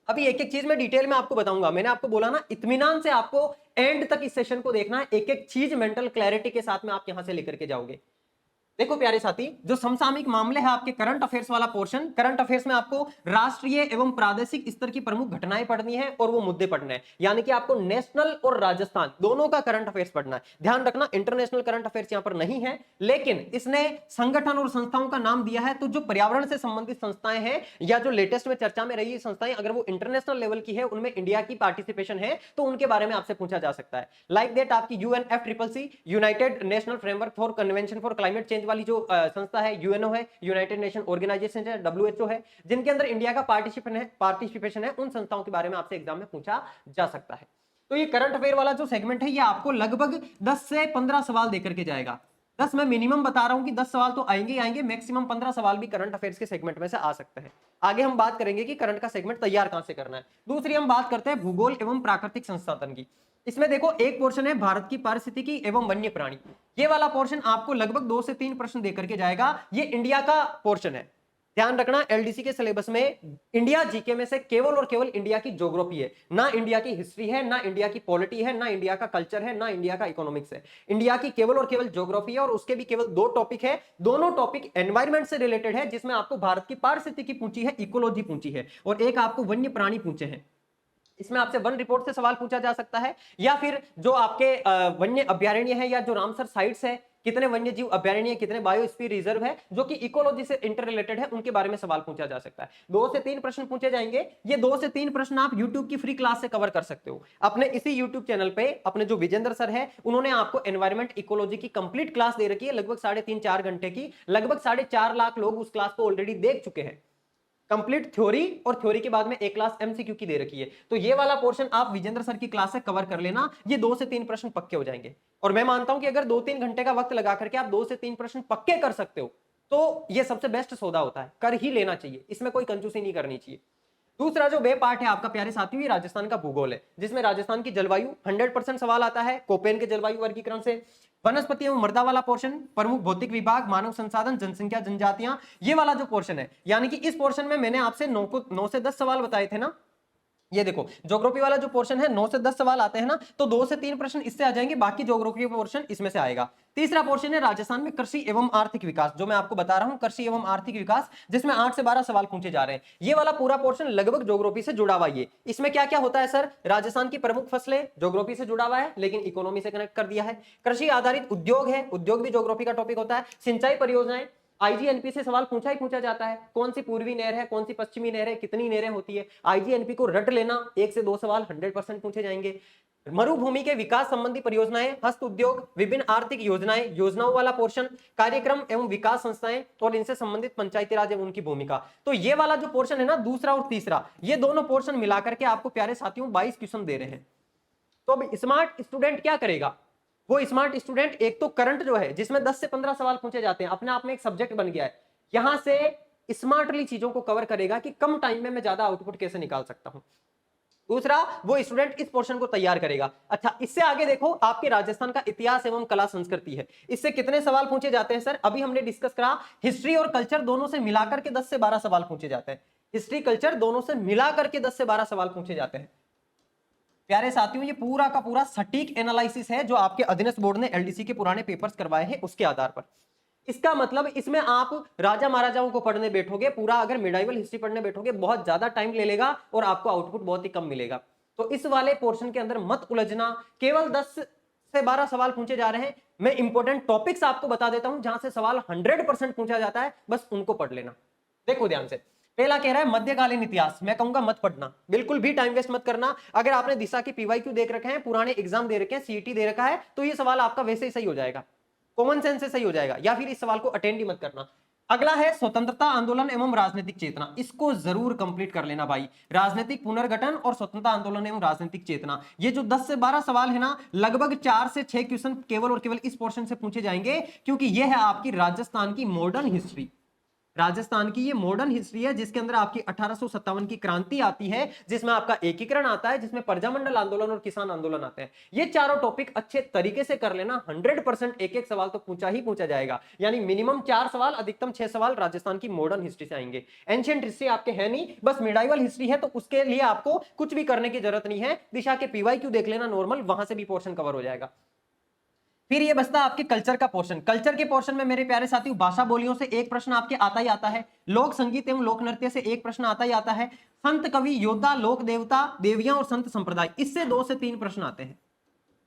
अभी एक एक चीज मैं डिटेल में आपको बताऊंगा। मैंने आपको बोला ना, इत्मीनान से आपको एंड तक इस सेशन को देखना है, एक एक चीज मेंटल क्लैरिटी के साथ में आप यहां से लेकर के जाओगे। देखो प्यारे साथी, जो समसामयिक मामले हैं आपके करंट अफेयर्स वाला पोर्शन, करंट अफेयर्स में आपको राष्ट्रीय एवं प्रादेशिक स्तर की प्रमुख घटनाएं पढ़नी है और वो मुद्दे पढ़ने हैं, यानी कि आपको नेशनल और राजस्थान दोनों का करंट अफेयर्स पढ़ना है। ध्यान रखना इंटरनेशनल करंट अफेयर्स यहां पर नहीं है, लेकिन इसने संगठन और संस्थाओं का नाम दिया है, तो जो पर्यावरण से संबंधित संस्थाएं हैं या जो लेटेस्ट में चर्चा में रही संस्थाएं अगर वो इंटरनेशनल लेवल की है, उनमें इंडिया की पार्टिसिपेशन है, तो उनके बारे में आपसे पूछा जा सकता है। लाइक दैट आपकी UNFCCC United national framework for convention for climate change वाली जो संस्था है, यूएनओ है, यूनाइटेड नेशन ऑर्गेनाइजेशन है, WHO है, जिनके अंदर इंडिया का पार्टिसिपेशन है, उन संस्थाओं के बारे में आपसे एग्जाम में पूछा जा सकता है। तो ये करंट अफेयर वाला जो सेगमेंट है ये आपको लगभग 10 से 15 सवाल देकर के जाएगा। 10 मैं मिनिमम बता रहा हूं कि 10 सवाल तो आएंगे ही आएंगे, मैक्सिमम 15 सवाल भी करंट अफेयर्स के सेगमेंट में से आ सकते हैं। आगे हम बात करेंगे कि करंट का सेगमेंट तैयार कहां से करना है। दूसरी हम बात करते हैं भूगोल एवं प्राकृतिक संसाधन की। इसमें देखो एक पोर्शन है भारत की पारिस्थितिकी एवं वन्य प्राणी, ये वाला पोर्शन आपको लगभग 2 से 3 प्रश्न देकर के जाएगा। ये इंडिया का पोर्शन है, ध्यान रखना एलडीसी के सिलेबस में इंडिया जीके में से केवल और केवल इंडिया की ज्योग्राफी है, ना इंडिया की हिस्ट्री है, ना इंडिया की पॉलिटी है, ना इंडिया का कल्चर है, ना इंडिया का इकोनॉमिक्स है। इंडिया की केवल और केवल ज्योग्राफी है, और उसके भी केवल 2 टॉपिक है। दोनों टॉपिक एनवायरमेंट से रिलेटेड है, जिसमें आपको भारत की पारिस्थितिकी पूछी है, इकोलॉजी पूछी है, और एक आपको वन्य प्राणी पूछे हैं। इसमें आपसे वन रिपोर्ट से सवाल पूछा जा सकता है, या फिर जो आपके वन्य अभ्यारण्य है या जो रामसर साइट्स है, कितने वन्य जीव अभ्यारण्य, कितने बायोस्फीयर रिजर्व है जो कि इकोलॉजी से इंटर रिलेटेड है, उनके बारे में सवाल पूछा जा सकता है। 2 से 3 प्रश्न पूछे जाएंगे। ये 2 से 3 प्रश्न आप YouTube की फ्री क्लास से कवर कर सकते हो। अपने इसी YouTube चैनल पे अपने जो विजेंद्र सर है, उन्होंने आपको एनवायरमेंट इकोलॉजी की कंप्लीट क्लास दे रखी है, लगभग 3.5-4 घंटे की। लगभग 4.5 लाख लोग उस क्लास को ऑलरेडी देख चुके हैं। कंप्लीट थ्योरी और थ्योरी के बाद में एक क्लास एमसीक्यू की दे रखी है। तो ये वाला पोर्शन आप विजेंद्र सर की क्लास से कवर कर लेना, ये 2 से 3 प्रश्न पक्के हो जाएंगे। और मैं मानता हूं कि अगर 2-3 घंटे का वक्त लगा करके आप 2 से 3 प्रश्न पक्के कर सकते हो तो ये सबसे बेस्ट सौदा होता है, कर ही लेना चाहिए, इसमें कोई कंजूसी नहीं करनी चाहिए। दूसरा जो बे पार्ट है आपका प्यारे साथियों, ये राजस्थान का भूगोल है, जिसमें राजस्थान की जलवायु 100% सवाल आता है, कोपेन के जलवायु वर्गीकरण से, वनस्पति एवं मृदा वाला पोर्शन, प्रमुख भौतिक विभाग, मानव संसाधन, जनसंख्या, जनजातियां, ये वाला जो पोर्शन है, यानी कि इस पोर्शन में मैंने आपसे 9 से 10 सवाल बताए थे ना। ये देखो ज्योग्राफी वाला जो पोर्शन है 9 से 10 सवाल आते हैं ना, तो 2 से 3 प्रश्न इससे आ जाएंगे, बाकी ज्योग्राफी पोर्शन इसमें से आएगा। तीसरा पोर्शन है राजस्थान में कृषि एवं आर्थिक विकास, जो मैं आपको बता रहा हूं कृषि एवं आर्थिक विकास, जिसमें 8 से 12 सवाल पूछे जा रहे हैं। ये वाला पूरा पोर्शन लगभग ज्योग्राफी से जुड़ा हुआ है। इसमें क्या क्या होता है सर, राजस्थान की प्रमुख फसलें, ज्योग्राफी से जुड़ा हुआ है लेकिन इकोनॉमी से कनेक्ट कर दिया है। कृषि आधारित उद्योग है, उद्योग भी ज्योग्राफी का टॉपिक होता है। सिंचाई परियोजनाएं, आईजीएनपी से सवाल पूछा ही पूछा जाता है, कौन सी पूर्वी नहर है, कौन सी पश्चिमी नहर है, कितनी नहरें होती है, आईजीएनपी को रट लेना, 1 से 2 सवाल 100% पूछे जाएंगे। मरुभूमि के विकास संबंधी परियोजनाएं, हस्त उद्योग, विभिन्न आर्थिक योजनाएं, योजनाओं वाला पोर्शन, कार्यक्रम एवं विकास संस्थाएं और इनसे संबंधित पंचायती राज एवं उनकी भूमिका। तो ये वाला जो पोर्शन है ना, दूसरा और तीसरा, ये दोनों पोर्शन मिलाकर के आपको प्यारे साथियों 22 क्वेश्चन दे रहे हैं। तो अब स्मार्ट स्टूडेंट क्या करेगा, वो स्मार्ट स्टूडेंट एक तो करंट जो है जिसमें 10 से 15 सवाल पूछे जाते हैं, अपने आप में एक सब्जेक्ट बन गया है, यहां से स्मार्टली चीजों को कवर करेगा कि कम टाइम में मैं ज्यादा आउटपुट कैसे निकाल सकता हूं। दूसरा, वो स्टूडेंट इस पोर्शन को तैयार करेगा। अच्छा, इससे आगे देखो, आपके राजस्थान का इतिहास एवं कला संस्कृति है, इससे कितने सवाल पूछे जाते हैं सर, अभी हमने डिस्कस करा, हिस्ट्री और कल्चर दोनों से मिलाकर के 10 से 12 सवाल पूछे जाते हैं। हिस्ट्री कल्चर दोनों से मिलाकर के 10 से 12 सवाल पूछे जाते हैं। प्यारे साथियों, ये पूरा का पूरा सटीक एनालिसिस है जो आपके अधीनस्थ बोर्ड ने एलडीसी के पुराने पेपर्स करवाए हैं उसके आधार पर। इसका मतलब इसमें आप राजा महाराजाओं को पढ़ने बैठोगे, पूरा अगर मिडाइवल हिस्ट्री पढ़ने बैठोगे बहुत ज्यादा टाइम ले लेगा और आपको आउटपुट बहुत ही कम मिलेगा। तो इस वाले पोर्शन के अंदर मत उलझना, केवल 10 से 12 सवाल पूछे जा रहे हैं। मैं इंपॉर्टेंट टॉपिक्स आपको बता देता हूं जहां से सवाल 100% पूछा जाता है, बस उनको पढ़ लेना। देखो ध्यान से, पहला कह रहा है मध्यकालीन इतिहास, मैं कहूंगा मत पढ़ना, बिल्कुल भी टाइम वेस्ट मत करना। अगर आपने दिशा की पीवाईक्यू देख रखे हैं, पुराने एग्जाम दे रखे हैं, सीईटी दे रखा है, तो ये सवाल आपका वैसे ही सही हो जाएगा, कॉमन सेंस से सही हो जाएगा, या फिर इस सवाल को अटेंड ही मत करना। अगला है स्वतंत्रता आंदोलन एवं राजनीतिक चेतना, इसको जरूर कंप्लीट कर लेना भाई। राजनीतिक पुनर्गठन और स्वतंत्रता आंदोलन एवं राजनीतिक चेतना, ये जो 10 से 12 सवाल है ना, लगभग 4 से 6 क्वेश्चन केवल और केवल इस पोर्शन से पूछे जाएंगे, क्योंकि यह है आपकी राजस्थान की मॉडर्न हिस्ट्री। राजस्थान की ये मॉडर्न हिस्ट्री है जिसके अंदर आपकी 1857 की क्रांति आती है, जिसमें आपका एकीकरण आता है, जिसमें प्रजामंडल आंदोलन और किसान आंदोलन आते हैं। ये चारों टॉपिक अच्छे तरीके से कर लेना, 100% एक एक सवाल तो पूछा ही पूछा जाएगा, यानी मिनिमम 4 सवाल, अधिकतम 6 सवाल राजस्थान की मॉडर्न हिस्ट्री से आएंगे। एंशिएंट हिस्ट्री आपके है नहीं, बस मिडाइवल हिस्ट्री है, तो उसके लिए आपको कुछ भी करने की जरूरत नहीं है। दिशा के पीवाईक्यू देख लेना नॉर्मल, वहां से भी पोर्शन कवर हो जाएगा। फिर ये बचता है आपके कल्चर का पोर्शन। कल्चर के पोर्शन में मेरे प्यारे साथियों, भाषा बोलियों से एक प्रश्न आपके आता ही आता है, लोक संगीत एवं लोक नृत्य से एक प्रश्न आता ही आता है, संत कवि योद्धा लोक देवता देवियां और संत संप्रदाय, इससे 2 से 3 प्रश्न आते हैं,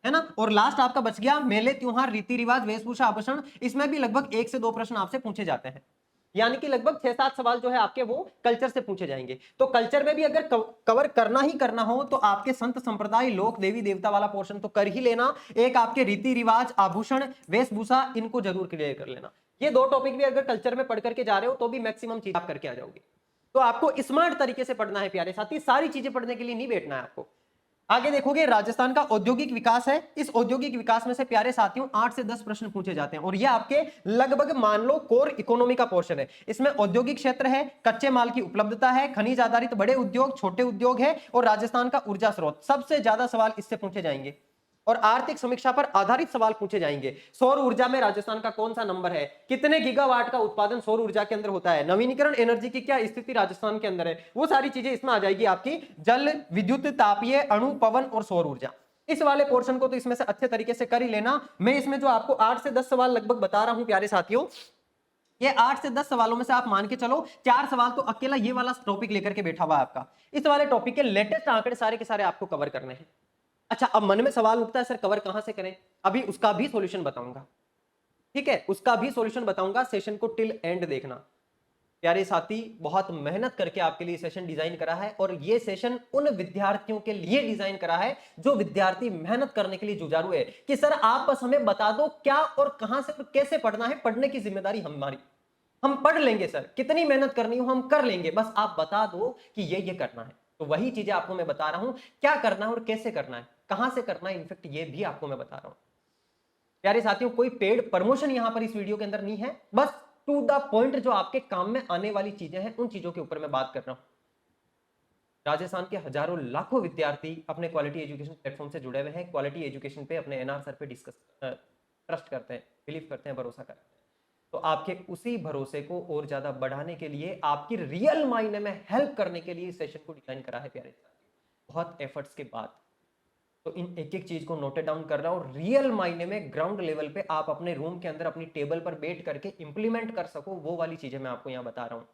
है ना। और लास्ट आपका बच गया मेले त्योहार रीति रिवाज वेशभूषा आभूषण, इसमें भी लगभग 1 से 2 प्रश्न आपसे पूछे जाते हैं, यानी कि लगभग 6-7 सवाल जो है आपके वो कल्चर से पूछे जाएंगे। तो कल्चर में भी अगर कवर करना ही करना हो तो आपके संत संप्रदाय लोक देवी देवता वाला पोर्शन तो कर ही लेना, एक आपके रीति रिवाज आभूषण वेशभूषा, इनको जरूर क्लियर कर लेना। ये 2 टॉपिक भी अगर कल्चर में पढ़ करके जा रहे हो तो भी मैक्सिमम चीज आप करके आ जाओगे। तो आपको स्मार्ट तरीके से पढ़ना है प्यारे साथी, सारी चीजें पढ़ने के लिए नहीं बैठना है आपको। आगे देखोगे राजस्थान का औद्योगिक विकास है, इस औद्योगिक विकास में से प्यारे साथियों 8 से 10 प्रश्न पूछे जाते हैं, और ये आपके लगभग मान लो कोर इकोनॉमी का पोर्शन है। इसमें औद्योगिक क्षेत्र है, कच्चे माल की उपलब्धता है, खनिज आधारित बड़े उद्योग, छोटे उद्योग है, और राजस्थान का ऊर्जा स्रोत, सबसे ज्यादा सवाल इससे पूछे जाएंगे। और आर्थिक समीक्षा पर आधारित सवाल पूछे जाएंगे। सौर ऊर्जा में राजस्थान का कौन सा नंबर है, कितने गीगावाट का उत्पादन सौर ऊर्जा के अंदर होता है, नवीनीकरण एनर्जी की क्या स्थिति राजस्थान के अंदर है, वो सारी चीजें इसमें आ जाएगी आपकी। जल विद्युत तापीय अणु पवन और सौर ऊर्जा, इस वाले पोर्शन को तो इसमें से अच्छे तरीके से कर ही लेना। मैं इसमें जो आपको 8 से 10 सवाल लगभग बता रहा हूं प्यारे साथियों, ये 8 से 10 सवालों में से आप मान के चलो 4 सवाल तो अकेला ये वाला टॉपिक लेकर के बैठा हुआ है आपका। इस वाले टॉपिक के लेटेस्ट आंकड़े सारे के सारे आपको कवर करने हैं। अच्छा, अब मन में सवाल उठता है सर कवर कहां से करें, अभी उसका भी सॉल्यूशन बताऊंगा, ठीक है, उसका भी सॉल्यूशन बताऊंगा। सेशन को टिल एंड देखना प्यारे साथी, बहुत मेहनत करके आपके लिए सेशन डिजाइन करा है, और ये सेशन उन विद्यार्थियों के लिए डिजाइन करा है जो विद्यार्थी मेहनत करने के लिए जुझारू है कि सर आप बस हमें बता दो क्या और कहां से और कैसे पढ़ना है, पढ़ने की जिम्मेदारी हमारी। हम पढ़ लेंगे सर, कितनी मेहनत करनी हो हम कर लेंगे, बस आप बता दो कि ये करना है। तो वही चीजें आपको मैं बता रहा हूं, क्या करना है और कैसे करना है, कहां से करना है, इनफेक्ट ये भी आपको मैं बता रहा हूं। प्यारे साथियों, कोई पेड प्रमोशन यहां पर इस वीडियो के अंदर नहीं है, बस टू द पॉइंट जो आपके काम में आने वाली चीजें हैं उन चीजों के ऊपर मैं बात कर रहा हूं। राजस्थान के हजारों लाखों विद्यार्थी अपने क्वालिटी एजुकेशन प्लेटफॉर्म से जुड़े हुए हैं, क्वालिटी एजुकेशन पे अपने एनआर सर पे ट्रस्ट करते हैं, बिलीव करते हैं, भरोसा करते हैं। तो आपके उसी भरोसे को और ज्यादा बढ़ाने के लिए, आपकी रियल मायने में हेल्प करने के लिए इस सेशन को डिजाइन करा है प्यारे साथियों, बहुत एफर्ट्स के बाद। तो इन एक एक चीज को नोट डाउन कर रहा हूं, रियल मायने में ग्राउंड लेवल पे आप अपने रूम के अंदर अपनी टेबल पर बैठ करके इंप्लीमेंट कर सको, वो वाली चीजें मैं आपको यहां बता रहा हूं।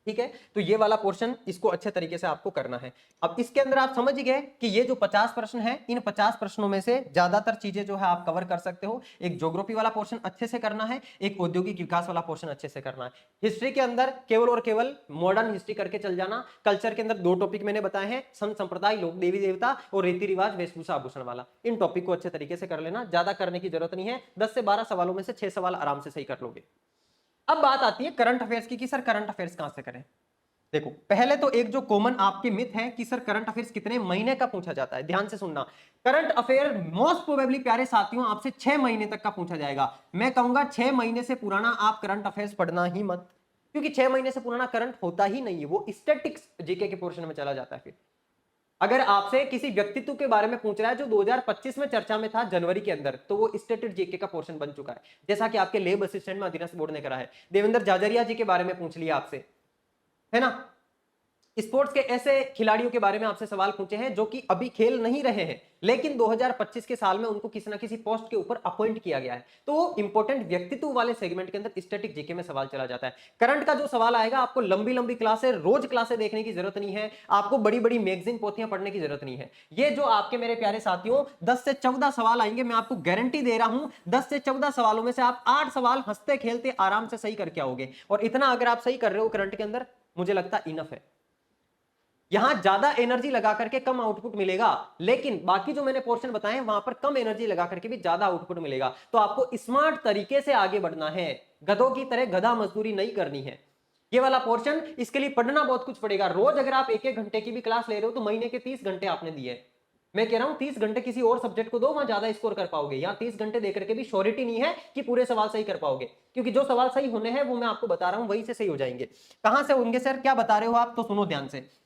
ठीक है, तो ये वाला पोर्शन इसको अच्छे तरीके से आपको करना है। अब इसके अंदर आप समझ गए कि ये जो 50 प्रश्न है, इन 50 प्रश्नों में से ज्यादातर चीजें जो है आप कवर कर सकते हो। एक ज्योग्राफी वाला पोर्शन अच्छे से करना है, एक औद्योगिक विकास वाला पोर्शन अच्छे से करना है। हिस्ट्री के अंदर केवल और केवल मॉडर्न हिस्ट्री करके चल जाना। कल्चर के अंदर 2 टॉपिक मैंने बताए हैं, संत संप्रदाय, लोक देवी देवता और रीति रिवाज, वेशभूषा, आभूषण वाला। इन टॉपिक को अच्छे तरीके से कर लेना, ज्यादा करने की जरूरत नहीं है। 10 से 12 सवालों में से 6 सवाल आराम से सही कर लोगे। अब बात आती है करंट अफेयर्स की कि सर करंट अफेयर्स कहां से करें। देखो, पहले तो एक जो कॉमन आपके मिथ है कि सर करंट अफेयर्स कितने महीने का पूछा जाता है, ध्यान से सुनना। करंट अफेयर मोस्ट प्रोबेबली प्यारे साथियों आपसे 6 महीने तक का पूछा जाएगा। मैं कहूंगा 6 महीने से पुराना आप करंट अफेयर्स पढ़ना ही मत, क्योंकि 6 महीने से पुराना करंट होता ही नहीं है, वो स्टैटिक्स जीके के पोर्शन में चला जाता है। फिर अगर आपसे किसी व्यक्तित्व के बारे में पूछ रहा है जो 2025 में चर्चा में था जनवरी के अंदर, तो वो स्टेटेड जीके का पोर्शन बन चुका है, जैसा कि आपके लेब असिस्टेंट में अधीनस्थ बोर्ड ने करा है। देवेंद्र झाझरिया जी के बारे में पूछ लिया आपसे, है ना। स्पोर्ट्स के ऐसे खिलाड़ियों के बारे में आपसे सवाल पूछे हैं जो कि अभी खेल नहीं रहे हैं, लेकिन 2025 के साल में उनको किसी ना किसी पोस्ट के ऊपर अपॉइंट किया गया है, तो वो इंपॉर्टेंट व्यक्तित्व वाले सेगमेंट के अंदर स्टैटिक जीके में सवाल चला जाता है। करंट का जो सवाल आएगा, आपको लंबी लंबी क्लासें, रोज क्लासें देखने की जरूरत नहीं है, आपको बड़ी बड़ी मैगजीन पोथियां पढ़ने की जरूरत नहीं है। ये जो आपके मेरे प्यारे साथियों 10 से 14 सवाल आएंगे, मैं आपको गारंटी दे रहा हूं 10 से 14 सवालों में से आप 8 सवाल हंसते खेलते आराम से सही करके आओगे। और इतना अगर आप सही कर रहे हो करंट के अंदर, मुझे लगता है इनफ है। यहां ज्यादा एनर्जी लगा करके कम आउटपुट मिलेगा, लेकिन बाकी जो मैंने पोर्शन बताए वहां पर कम एनर्जी लगा करके भी ज्यादा आउटपुट मिलेगा। तो आपको स्मार्ट तरीके से आगे बढ़ना है, गधों की तरह गधा मजदूरी नहीं करनी है। ये वाला पोर्शन, इसके लिए पढ़ना बहुत कुछ पड़ेगा। रोज अगर आप 1-1 घंटे की भी क्लास ले रहे हो तो महीने के 30 घंटे आपने दिए। मैं कह रहा हूं 30 घंटे किसी और सब्जेक्ट को दो, वहां ज्यादा स्कोर कर पाओगे। यहां 30 घंटे देकर के भी श्योरिटी नहीं है कि पूरे सवाल सही कर पाओगे, क्योंकि जो सवाल सही होने हैं वो मैं आपको बता रहा हूं, वहीं से सही हो जाएंगे। कहां से होंगे सर, क्या बता रहे हो आप, तो सुनो ध्यान से।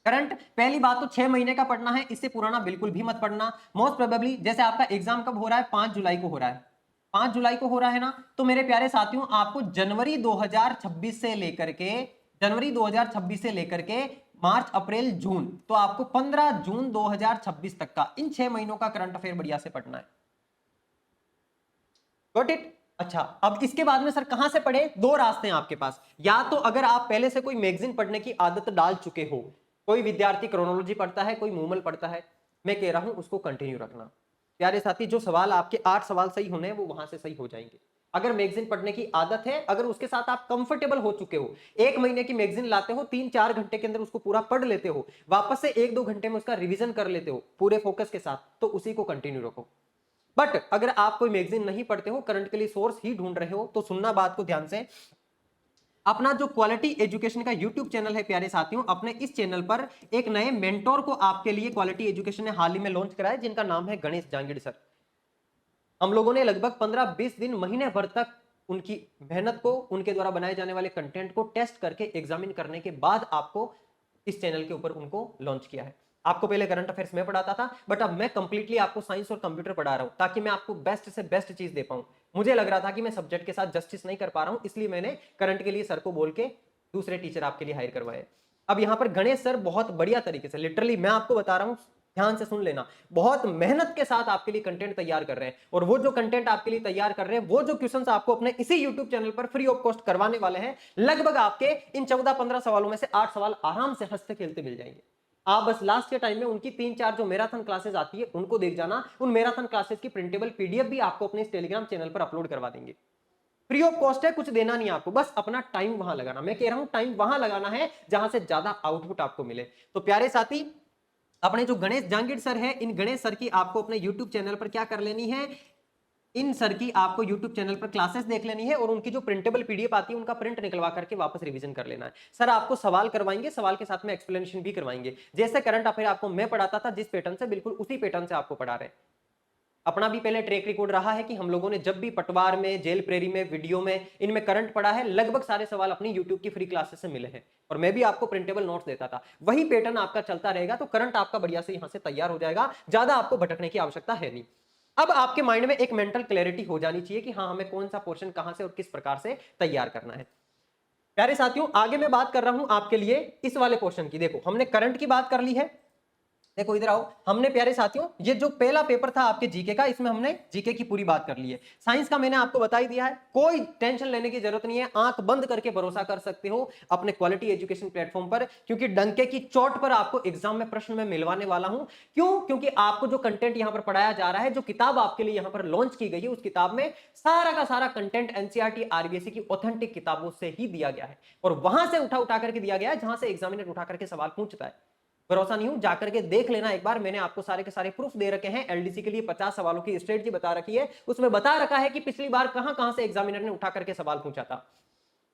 करंट पहली बात तो 6 महीने का पढ़ना है, इससे पुराना बिल्कुल भी मत पढ़ना। मोस्ट प्रोबेबली जैसे आपका एग्जाम कब हो रहा है, 5 जुलाई को हो रहा है, 5 जुलाई को हो रहा है ना, तो मेरे प्यारे साथियों आपको जनवरी 2026 से लेकर के मार्च अप्रैल जून, तो आपको 15 जून 2026 तक का इन 6 महीनों का करंट अफेयर बढ़िया से पढ़ना है। Got it. अच्छा, अब इसके बाद में सर कहां से पढ़े, 2 रास्ते हैं आपके पास। या तो अगर आप पहले से कोई मैगजीन पढ़ने की आदत डाल चुके हो, कोई विद्यार्थी क्रोनोलॉजी पढ़ता है, कोई मूमल पढ़ता है, मैं कह रहा हूं उसको कंटिन्यू रखना। प्यारे साथी, जो सवाल आपके 8 सवाल सही होने हैं वो वहां से सही हो जाएंगे। अगर मैगजीन पढ़ने की आदत है, अगर उसके साथ आप कंफर्टेबल हो चुके हो, 1 महीने की मैगजीन लाते हो, 3-4 घंटे के अंदर उसको पूरा पढ़ लेते हो, वापस से 1-2 घंटे में उसका रिवीजन कर लेते हो पूरे फोकस के साथ, तो उसी को कंटिन्यू रखो। बट अगर आप कोई मैगजीन नहीं पढ़ते हो, करंट के लिए सोर्स ही ढूंढ रहे हो, तो सुनना बात को ध्यान से। अपना जो क्वालिटी एजुकेशन का यूट्यूब चैनल है प्यारे साथियों, अपने इस चैनल पर एक नए मेंटोर को आपके लिए क्वालिटी एजुकेशन ने हाल ही में लॉन्च कराया, जिनका नाम है गणेश जांगिड़ सर। हम लोगों ने लगभग 15-20 दिन, महीने भर तक उनकी मेहनत को, उनके द्वारा बनाए जाने वाले कंटेंट को टेस्ट करके एग्जामिन करने के बाद आपको इस चैनल के ऊपर उनको लॉन्च किया है। आपको पहले करंट अफेयर्स में पढ़ाता था, बट अब मैं कंप्लीटली आपको साइंस और कंप्यूटर पढ़ा रहा हूं, ताकि मैं आपको बेस्ट से बेस्ट चीज दे पाऊं। मुझे लग रहा था कि मैं सब्जेक्ट के साथ जस्टिस नहीं कर पा रहा हूं, इसलिए मैंने करंट के लिए सर को बोल के दूसरे टीचर आपके लिए हायर करवाए। अब यहां पर गणेश सर बहुत बढ़िया तरीके से, लिटरली मैं आपको बता रहा हूं, ध्यान से सुन लेना, बहुत मेहनत के साथ आपके लिए कंटेंट तैयार कर रहे हैं। और वो जो कंटेंट आपके लिए तैयार कर रहे हैं, वो जो क्वेश्चंस आपको अपने इसी यूट्यूब चैनल पर फ्री ऑफ कॉस्ट करवाने वाले हैं, लगभग आपके इन 14-15 सवालों में से 8 सवाल आराम से हंसते खेलते मिल जाएंगे। आप बस लास्ट के टाइम में उनकी 3-4 जो मैराथन क्लासेस आती है उनको देख जाना। उन मैराथन क्लासेस की प्रिंटेबल पीडीएफ भी आपको अपने इस टेलीग्राम चैनल पर अपलोड करवा देंगे। फ्री ऑफ कॉस्ट है, कुछ देना नहीं आपको, बस अपना टाइम वहां लगाना। मैं कह रहा हूं टाइम वहां लगाना है जहां से ज्यादा आउटपुट आपको मिले। तो प्यारे साथी, अपने जो गणेश जांगिड़ सर है, इन गणेश सर की आपको अपने यूट्यूब चैनल पर क्या कर लेनी है, इन सर की आपको YouTube चैनल पर क्लासेस देख लेनी है और उनकी जो प्रिंटेबल पीडीएफ आती है उनका प्रिंट निकलवा करके वापस रिवीजन कर लेना है। सर आपको सवाल करवाएंगे, सवाल के साथ में एक्सप्लेनेशन भी करवाएंगे। जैसे करंट अफेयर आपको मैं पढ़ाता था जिस पैटर्न से, बिल्कुल उसी पैटर्न से आपको पढ़ा रहे हैं। अपना भी पहले ट्रैक रिकॉर्ड रहा है कि हम लोगों ने जब भी पटवार में, जेल प्रेरी में, वीडियो में, इनमें करंट पढ़ा है, लगभग सारे सवाल अपनी YouTube की फ्री क्लासेस से मिले हैं और मैं भी आपको प्रिंटेबल नोट्स देता था। वही पैटर्न आपका चलता रहेगा तो करंट आपका बढ़िया से यहां से तैयार हो जाएगा, ज्यादा आपको भटकने की आवश्यकता है नहीं। अब आपके माइंड में एक मेंटल क्लैरिटी हो जानी चाहिए कि हाँ, हमें कौन सा पोर्शन कहां से और किस प्रकार से तैयार करना है। प्यारे साथियों, आगे मैं बात कर रहा हूं आपके लिए इस वाले पोर्शन की। देखो, हमने करंट की बात कर ली है। देखो इधर आओ, हमने प्यारे साथियों ये जो पहला पेपर था आपके जीके का, इसमें हमने जीके की पूरी बात कर ली है। साइंस का मैंने आपको बता ही दिया है, कोई टेंशन लेने की जरूरत नहीं है, आंख बंद करके भरोसा कर सकते हो अपने क्वालिटी एजुकेशन प्लेटफॉर्म पर, क्योंकि डंके की चोट पर आपको एग्जाम में प्रश्न में मिलवाने वाला हूं। क्यों? क्योंकि आपको जो कंटेंट यहां पर पढ़ाया जा रहा है, जो किताब आपके लिए यहां पर लॉन्च की गई है, उस किताब में सारा का सारा कंटेंट एनसीईआरटी आरबीएसई की ऑथेंटिक किताबों से ही दिया गया है और वहां से उठा करके दिया गया है जहां से एग्जामिनर उठा करके सवाल पूछता है। भरोसा नहीं हो, जाकर के देख लेना एक बार, मैंने आपको सारे के सारे प्रूफ दे रखे हैं। एलडीसी के लिए 50 सवालों की स्ट्रेटजी बता रखी है, उसमें बता रखा है कि पिछली बार कहां कहां से एग्जामिनर ने उठा करके सवाल पूछा था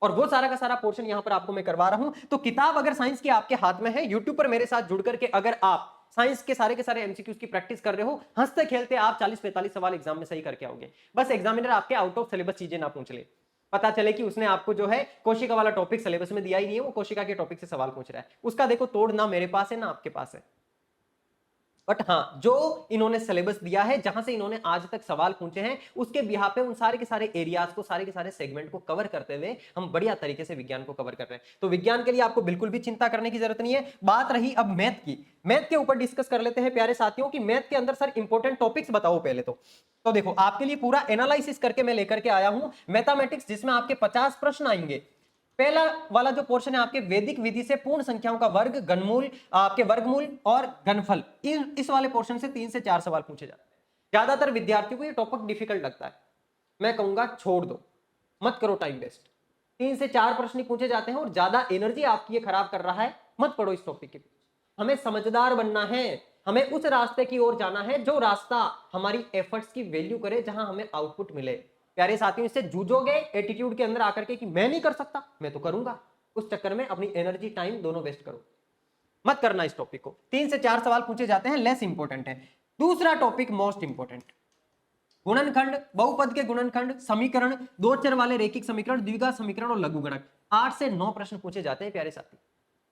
और वो सारा का सारा पोर्शन यहां पर आपको मैं करवा रहा हूं। तो किताब अगर साइंस की आपके हाथ में है, यूट्यूब पर मेरे साथ जुड़ करके अगर आप साइंस के सारे एमसीक्यूज की प्रैक्टिस कर रहे हो, हंसते खेलते आप 40-45 सवाल एग्जाम में सही करके आओगे। बस एग्जामिनर आपके आउट ऑफ सिलेबस चीजें ना पूछ ले, पता चले कि उसने आपको जो है कोशिका वाला टॉपिक सिलेबस में दिया ही नहीं है, वो कोशिका के टॉपिक से सवाल पूछ रहा है। उसका देखो तोड़ ना मेरे पास है ना आपके पास है। बट हाँ, जो इन्होंने सिलेबस दिया है, जहां से इन्होंने आज तक सवाल पूछे हैं, उसके बिहार पे उन सारे के सारे एरियाज को, सारे के सारे सेगमेंट को कवर करते हुए हम बढ़िया तरीके से विज्ञान को कवर कर रहे हैं। तो विज्ञान के लिए आपको बिल्कुल भी चिंता करने की जरूरत नहीं है। बात रही अब मैथ की, मैथ के ऊपर डिस्कस कर लेते हैं प्यारे साथियों कि मैथ के अंदर सर इंपॉर्टेंट टॉपिक्स बताओ पहले तो देखो आपके लिए पूरा एनालिसिस करके मैं लेकर के आया हूं मैथमेटिक्स, जिसमें आपके 50 प्रश्न आएंगे। पहला वाला जो पोर्शन है आपके वैदिक विधि से पूर्ण संख्याओं का वर्ग, घनमूल, आपके वर्गमूल और घनफल, इस वाले पोर्शन से 3 से 4 सवाल पूछे जाते हैं। ज्यादातर विद्यार्थियों को ये टॉपिक डिफिकल्ट लगता है, मैं कहूंगा छोड़ दो, मत करो टाइम वेस्ट। 3 से 4 प्रश्न ही पूछे जाते हैं और ज्यादा एनर्जी आपकी ये खराब कर रहा है, मत पढ़ो इस टॉपिक के। हमें समझदार बनना है, हमें उस रास्ते की ओर जाना है जो रास्ता हमारी एफर्ट्स की वैल्यू करे, जहां हमें आउटपुट मिले। प्यारे साथियों, इससे जूझोगे एटीट्यूड के अंदर आकर के कि मैं नहीं कर सकता, मैं तो करूंगा, उस चक्कर में अपनी एनर्जी टाइम दोनों वेस्ट करो, मत करना इस टॉपिक को। 3 से 4 सवाल पूछे जाते हैं, लेस इंपॉर्टेंट है। दूसरा टॉपिक मोस्ट इंपॉर्टेंट, गुणनखंड, बहुपद के गुणनखंड, समीकरण, दो चर वाले रैखिक समीकरण, द्विघात समीकरण और लघुगणक। 8 से 9 प्रश्न पूछे जाते हैं प्यारे साथी।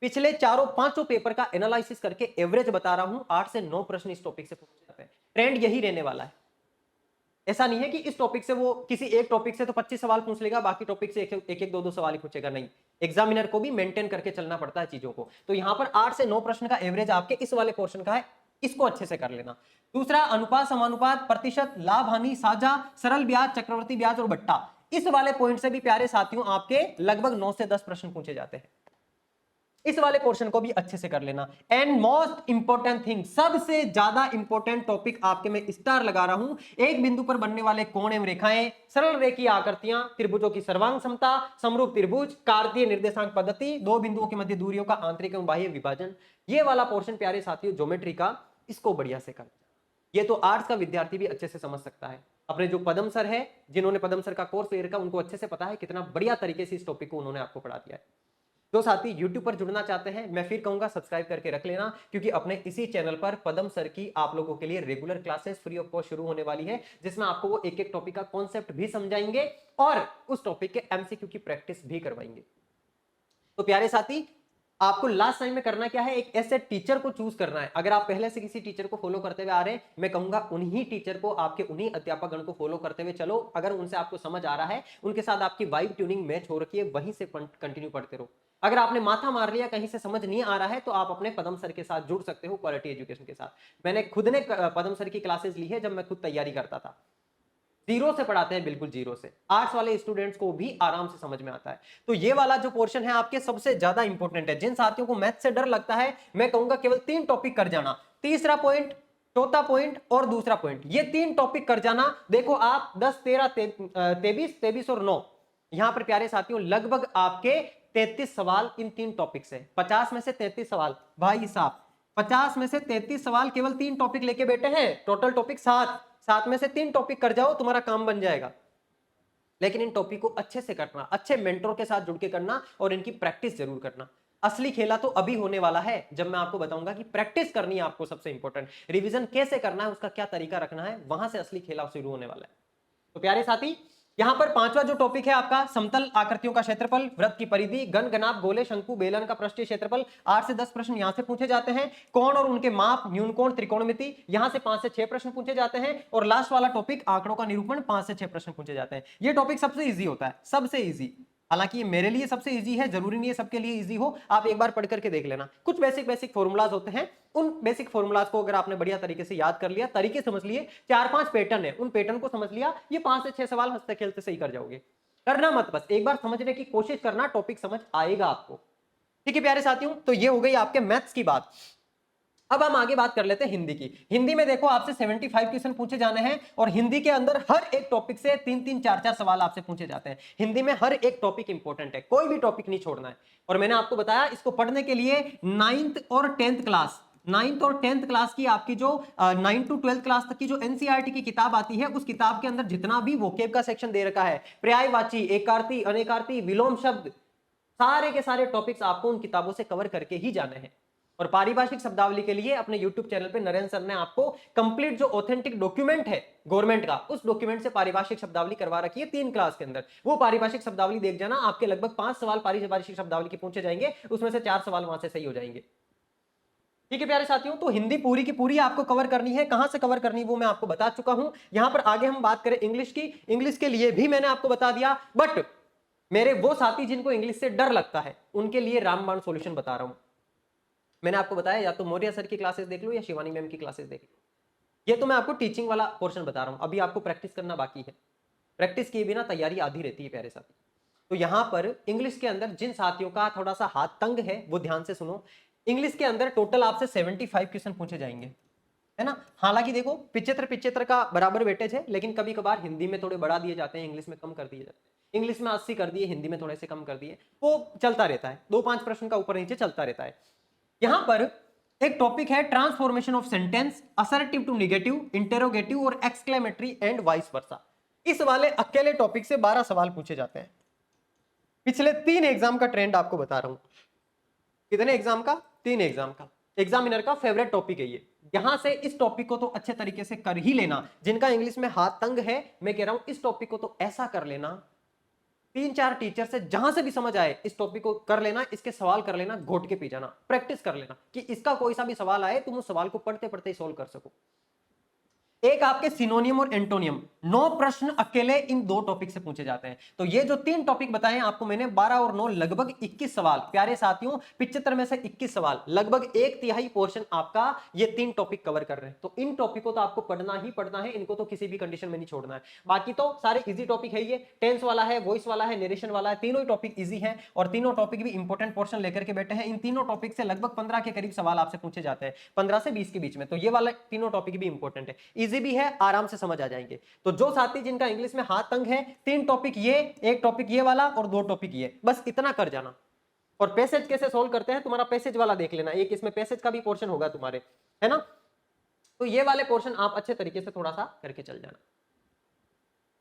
पिछले चारों पांचों पेपर का एनालिसिस करके एवरेज बता रहा हूं, 8 से 9 प्रश्न इस टॉपिक से पूछे जाते हैं। ट्रेंड यही रहने वाला है। ऐसा नहीं है कि इस टॉपिक से वो किसी एक टॉपिक से तो 25 सवाल पूछ लेगा, बाकी टॉपिक से एक दो सवाल ही पूछेगा, नहीं। एग्जामिनर को भी मेंटेन करके चलना पड़ता है चीजों को। तो यहां पर 8 से 9 प्रश्न का एवरेज आपके इस वाले पोर्शन का है, इसको अच्छे से कर लेना। दूसरा, अनुपात, समानुपात, प्रतिशत, लाभ हानि, साझा, सरल ब्याज, चक्रवर्ती ब्याज और बट्टा, इस वाले पॉइंट से भी प्यारे साथियों आपके लगभग 9 से 10 प्रश्न पूछे जाते हैं। इस वाले पोर्शन को भी अच्छे से कर लेना। एंड मोस्ट इंपॉर्टेंट थिंग, सबसे ज्यादा इंपॉर्टेंट टॉपिक आपके मैं स्टार लगा रहा हूं, एक बिंदु पर बनने वाले कोण एवं रेखाएं, सरल रेखीय आकृतियां, त्रिभुजों की सर्वांग समता, समरूप त्रिभुज, कार्तीय निर्देशांक पद्धति, दो बिंदुओं के मध्य दूरियों का आंतरिक एवं बाह्य विभाजन, ये वाला पोर्शन प्यारे साथियों ज्योमेट्री का, इसको बढ़िया से कर। ये तो आर्ट्स का विद्यार्थी भी अच्छे से समझ सकता है। अपने जो पदम सर है, जिन्होंने पदम सर का कोर्स ले रखा, उनको अच्छे से पता है कितना बढ़िया तरीके से इस टॉपिक को उन्होंने आपको पढ़ा दिया है। जो साथी YouTube पर जुड़ना चाहते हैं, मैं फिर कहूंगा सब्सक्राइब करके रख लेना, क्योंकि अपने इसी चैनल पर पदम सर की आप लोगों के लिए regular classes free of cost शुरू होने वाली है, जिसमें आपको वो एक एक टॉपिक का कॉन्सेप्ट भी समझाएंगे और उस टॉपिक के MCQ की प्रैक्टिस भी करवाएंगे। तो प्यारे साथी, आपको लास्ट टाइम में करना क्या है, एक ऐसे टीचर को चूज करना है। अगर आप पहले से किसी टीचर को फॉलो करते हुए आ रहे हैं, मैं कहूंगा उन्हीं टीचर को, आपके उन्हीं अध्यापक गण को फॉलो करते हुए चलो। अगर उनसे आपको समझ आ रहा है, उनके साथ आपकी वाइब ट्यूनिंग मैच हो रखी है, वहीं से कंटिन्यू पढ़ते रहो। अगर आपने माथा मार लिया, कहीं से समझ नहीं आ रहा है, तो आप अपने पदम सर के साथ जुड़ सकते हो, क्वालिटी एजुकेशन के साथ। मैंने खुद ने पदम सर की क्लासेस ली है जब मैं खुद तैयारी करता था। जीरो से पढ़ाते हैं, बिल्कुल जीरो से। आर्ट्स वाले स्टूडेंट्स को भी आराम से समझ में आता है। तो ये वाला जो पोर्शन है आपके सबसे ज्यादा इंपॉर्टेंट है। जिन साथियों को मैथ से डर लगता है, मैं कहूंगा केवल 3 टॉपिक कर जाना, तीसरा पॉइंट, चौथा पॉइंट और दूसरा पॉइंट, ये 3 टॉपिक कर जाना। देखो आप 10, 13, 23 और 9, यहां पर प्यारे साथियों लगभग आपके 33 सवाल इन 3 टॉपिक से। 50 में से 33 सवाल, भाई साहब 50 में से 33 सवाल केवल 3 टॉपिक लेके बैठे हैं, टोटल टॉपिक 7। 7 में से 3 टॉपिक कर जाओ, तुम्हारा काम बन जाएगा। लेकिन इन टॉपिक को अच्छे से करना, अच्छे मेंटोर के साथ जुड़ के करना और इनकी प्रैक्टिस जरूर करना। असली खेला तो अभी होने वाला है, जब मैं आपको बताऊंगा कि प्रैक्टिस करनी है आपको, सबसे इंपॉर्टेंट रिवीजन कैसे करना है, उसका क्या तरीका रखना है, वहां से असली खेला शुरू होने वाला है। तो प्यारे साथी, यहां पर 5वां जो टॉपिक है आपका, समतल आकृतियों का क्षेत्रफल, वृत्त की परिधि, घन, घनाभ, गोले, शंकु, बेलन का पृष्ठीय क्षेत्रफल। 8 से 10 प्रश्न यहां से पूछे जाते हैं। कोण और उनके माप, न्यून कोण, त्रिकोणमिति, यहां से 5 से 6 प्रश्न पूछे जाते हैं। और लास्ट वाला टॉपिक आंकड़ों का निरूपण, 5 से 6 प्रश्न पूछे जाते हैं। ये टॉपिक सबसे ईजी होता है, सबसे ईजी। हालांकि ये मेरे लिए सबसे इजी है, जरूरी नहीं है सबके लिए इजी हो। आप एक बार पढ़ करके देख लेना। कुछ बेसिक फॉर्मूलाज होते हैं, उन बेसिक फॉर्मूलाज को अगर आपने बढ़िया तरीके से याद कर लिया, तरीके समझ लिए, 4-5 पैटर्न है, उन पैटर्न को समझ लिया, ये 5 से 6 सवाल हंसते खेलते सही कर जाओगे। करना मत, बस एक बार समझने की कोशिश करना, टॉपिक समझ आएगा आपको। ठीक है प्यारे साथियों, तो ये हो गई आपके मैथ्स की बात। अब हम आगे बात कर लेते हैं हिंदी की। हिंदी में देखो आपसे 75 क्वेश्चन पूछे जाने हैं और हिंदी के अंदर हर एक टॉपिक से 3-3, 4-4 सवाल आपसे पूछे जाते हैं। हिंदी में हर एक टॉपिक इंपॉर्टेंट है, कोई भी टॉपिक नहीं छोड़ना है। और मैंने आपको बताया, इसको पढ़ने के लिए 9th और 10th क्लास, 9th और 10th क्लास की आपकी जो 9 to 12th क्लास तक की जो एनसीईआरटी की किताब आती है, उस किताब के अंदर जितना भी वोकेब का सेक्शन दे रखा है, पर्यायवाची, एकार्थी, अनेकार्थी, विलोम शब्द, सारे के सारे टॉपिक्स आपको उन किताबों से कवर करके ही जाने हैं। और पारिभाषिक शब्दावली के लिए अपने YouTube चैनल पे नरेंद्र सर ने आपको कंप्लीट जो ऑथेंटिक डॉक्यूमेंट है गवर्नमेंट का, उस डॉक्यूमेंट से पारिभाषिक शब्दावली करवा रखी है 3 क्लास के अंदर। वो पारिभाषिक शब्दावली देख जाना, आपके लगभग 5 सवाल पारिभाषिक शब्दावली के पूछे जाएंगे, उसमें से 4 सवाल वहां से सही हो जाएंगे। ठीक है प्यारे साथियों, तो हिंदी पूरी की पूरी आपको कवर करनी है। कहां से कवर करनी है वो मैं आपको बता चुका हूं। यहां पर आगे हम बात करें इंग्लिश की, इंग्लिश के लिए भी मैंने आपको बता दिया। बट मेरे वो साथी जिनको इंग्लिश से डर लगता है, उनके लिए रामबाण सॉल्यूशन बता रहा हूं। मैंने आपको बताया, या तो मौर्य सर की क्लासेस देख लो या शिवानी मैम की क्लासेस देख लो। ये तो मैं आपको टीचिंग वाला पोर्शन बता रहा हूं, अभी आपको प्रैक्टिस करना बाकी है। प्रैक्टिस किए बिना तैयारी आधी रहती है प्यारे साथी। तो यहां पर इंग्लिश के अंदर जिन साथियों का थोड़ा सा हाथ तंग है, वो ध्यान से सुनो। इंग्लिश के अंदर टोटल आपसे 75 क्वेश्चन पूछे जाएंगे, है ना। हालांकि देखो 75-75 का बराबर वेटेज है, लेकिन कभी कभार हिंदी में थोड़े बढ़ा दिए जाते हैं, इंग्लिश में कम कर दिए जाते हैं। इंग्लिश में 80 कर दिए, हिंदी में थोड़े से कम कर दिए, वो चलता रहता है। 2-5 प्रश्न का ऊपर नीचे चलता रहता है। यहां पर एक टॉपिक है transformation of sentence, assertive to negative, interrogative और एक्सक्लेमेटरी एंड वाइस वर्सा। इस वाले अकेले टॉपिक से 12 सवाल पूछे जाते हैं। पिछले 3 एग्जाम का ट्रेंड आपको बता रहा हूं। कितने एग्जाम का? 3 एग्जाम का। एग्जामिनर का फेवरेट टॉपिक है ये। यहां से इस टॉपिक को तो अच्छे तरीके से कर ही लेना। जिनका इंग्लिश में हाथ तंग है, मैं कह रहा हूं इस टॉपिक को तो ऐसा कर लेना, 3-4 टीचर से जहां से भी समझ आए इस टॉपिक को कर लेना, इसके सवाल कर लेना, घोट के पी जाना, प्रैक्टिस कर लेना कि इसका कोई सा भी सवाल आए तुम उस सवाल को पढ़ते पढ़ते ही सोल्व कर सको। एक आपके सिनोनियम और एंटोनियम, 9 प्रश्न अकेले इन 2 टॉपिक से पूछे जाते हैं। तो ये जो 3 टॉपिक बताए आपको मैंने, 12 और 9 लगभग 21 सवाल। प्यारे साथियों, 75 में से 21 सवाल, लगभग 1/3 पोर्शन आपका ये 3 टॉपिक कवर कर रहे हैं। तो इन टॉपिक को तो आपको पढ़ना ही पढ़ना है, इनको तो किसी भी कंडीशन में नहीं छोड़ना है। बाकी तो सारे इजी टॉपिक है, ये टेंस वाला है, वॉइस वाला है, नरेशन वाला है, तीनों ही टॉपिक इजी है और तीनों टॉपिक भी इंपॉर्टेंट पोर्शन लेकर के बैठे हैं। इन तीनों टॉपिक से लगभग 15 के करीब सवाल आपसे पूछे जाते हैं, 15 से 20 के बीच में। तो ये वाला तीनों टॉपिक भी इंपॉर्टेंट है, इजी भी है, आराम से समझ आ जाएंगे। तो जो साथी जिनका इंग्लिश में हाथ तंग है, 3 टॉपिक ये, एक टॉपिक ये वाला और 2 टॉपिक ये, बस इतना कर जाना। और पैसेज कैसे सोल्व करते हैं, तुम्हारा पैसेज वाला देख लेना, एक इसमें पैसेज का भी पोर्शन होगा तुम्हारे, है ना। तो ये वाले पोर्शन आप अच्छे तरीके से थोड़ा सा करके चल जाना,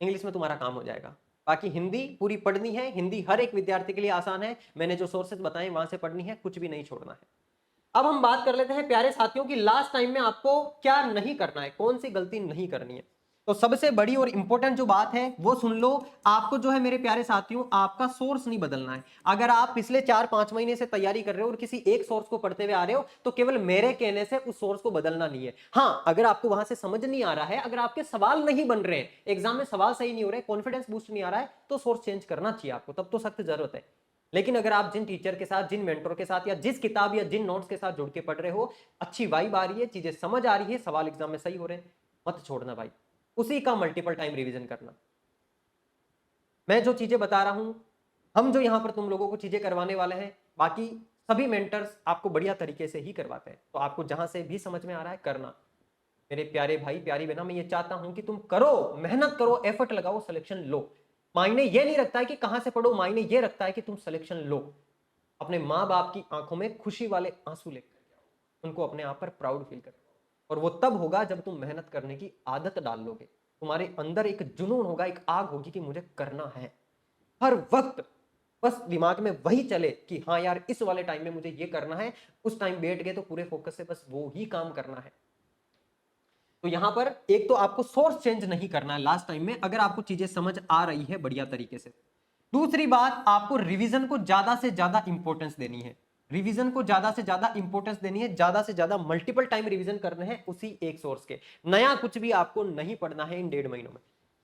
इंग्लिश में तुम्हारा काम हो जाएगा। बाकी हिंदी पूरी पढ़नी है, हिंदी हर एक विद्यार्थी के लिए आसान है। मैंने जो सोर्सेज बताए वहां से पढ़नी है, कुछ भी नहीं छोड़ना है। अब हम बात कर लेते हैं प्यारे साथियों की लास्ट टाइम में आपको क्या नहीं करना है, कौन सी गलती नहीं करनी है। तो सबसे बड़ी और इंपॉर्टेंट जो बात है वो सुन लो। आपको जो है मेरे प्यारे साथियों, आपका सोर्स नहीं बदलना है। अगर आप पिछले 4-5 महीने से तैयारी कर रहे हो और किसी एक सोर्स को पढ़ते हुए आ रहे हो, तो केवल मेरे कहने से उस सोर्स को बदलना नहीं है। हाँ, अगर आपको वहां से समझ नहीं आ रहा है, अगर आपके सवाल नहीं बन रहे हैं, एग्जाम में सवाल सही नहीं हो रहे, कॉन्फिडेंस बूस्ट नहीं आ रहा है, तो सोर्स चेंज करना चाहिए आपको, तब तो सख्त जरूरत है। लेकिन अगर आप जिन टीचर के साथ, जिन मेंटर के साथ या जिस किताब या जिन नोट्स के साथ जुड़ के पढ़ रहे हो, अच्छी वाइब आ रही है, चीजें समझ आ रही है, सवाल एग्जाम में सही हो रहे हैं, मत छोड़ना भाई, उसी का मल्टीपल टाइम रिवीजन करना। मैं जो चीजें बता रहा हूं, हम जो यहां पर तुम लोगों को चीजें करवाने वाले हैं, बाकी सभी मेंटर्स आपको बढ़िया तरीके से ही करवाते हैं। तो आपको जहां से भी समझ में आ रहा है करना। मेरे प्यारे भाई प्यारी बहना, मैं ये चाहता हूं कि तुम करो, मेहनत करो, एफर्ट लगाओ, सिलेक्शन लो। मायने ये नहीं रखता है कि कहां से पढ़ो, मायने ये रखता है कि तुम सिलेक्शन लो। अपने माँ बाप की आंखों में खुशी वाले आंसू लेकर जाओ, उनको अपने आप पर प्राउड फील करो। और वो तब होगा जब तुम मेहनत करने की आदत डाल लोगे। तुम्हारे अंदर एक जुनून होगा, एक आग होगी कि मुझे करना है हर वक्त। बस दिमाग में वही चले कि हाँ यार इस वाले टाइम में मुझे ये करना है। उस टाइम बैठ गए तो पूरे फोकस से बस वो ही काम करना है। तो यहां पर एक तो आपको सोर्स चेंज नहीं करना है लास्ट टाइम में, अगर आपको चीजें समझ आ रही है बढ़िया तरीके से। दूसरी बात, आपको रिवीजन को ज्यादा से ज्यादा इंपॉर्टेंस देनी है। रिवीजन को ज्यादा से ज्यादा इंपॉर्टेंस देनी है, ज्यादा से ज्यादा मल्टीपल टाइम रिवीजन करने हैं उसी एक सोर्स के। नया कुछ भी आपको नहीं पढ़ना है इन 1.5 महीनों में।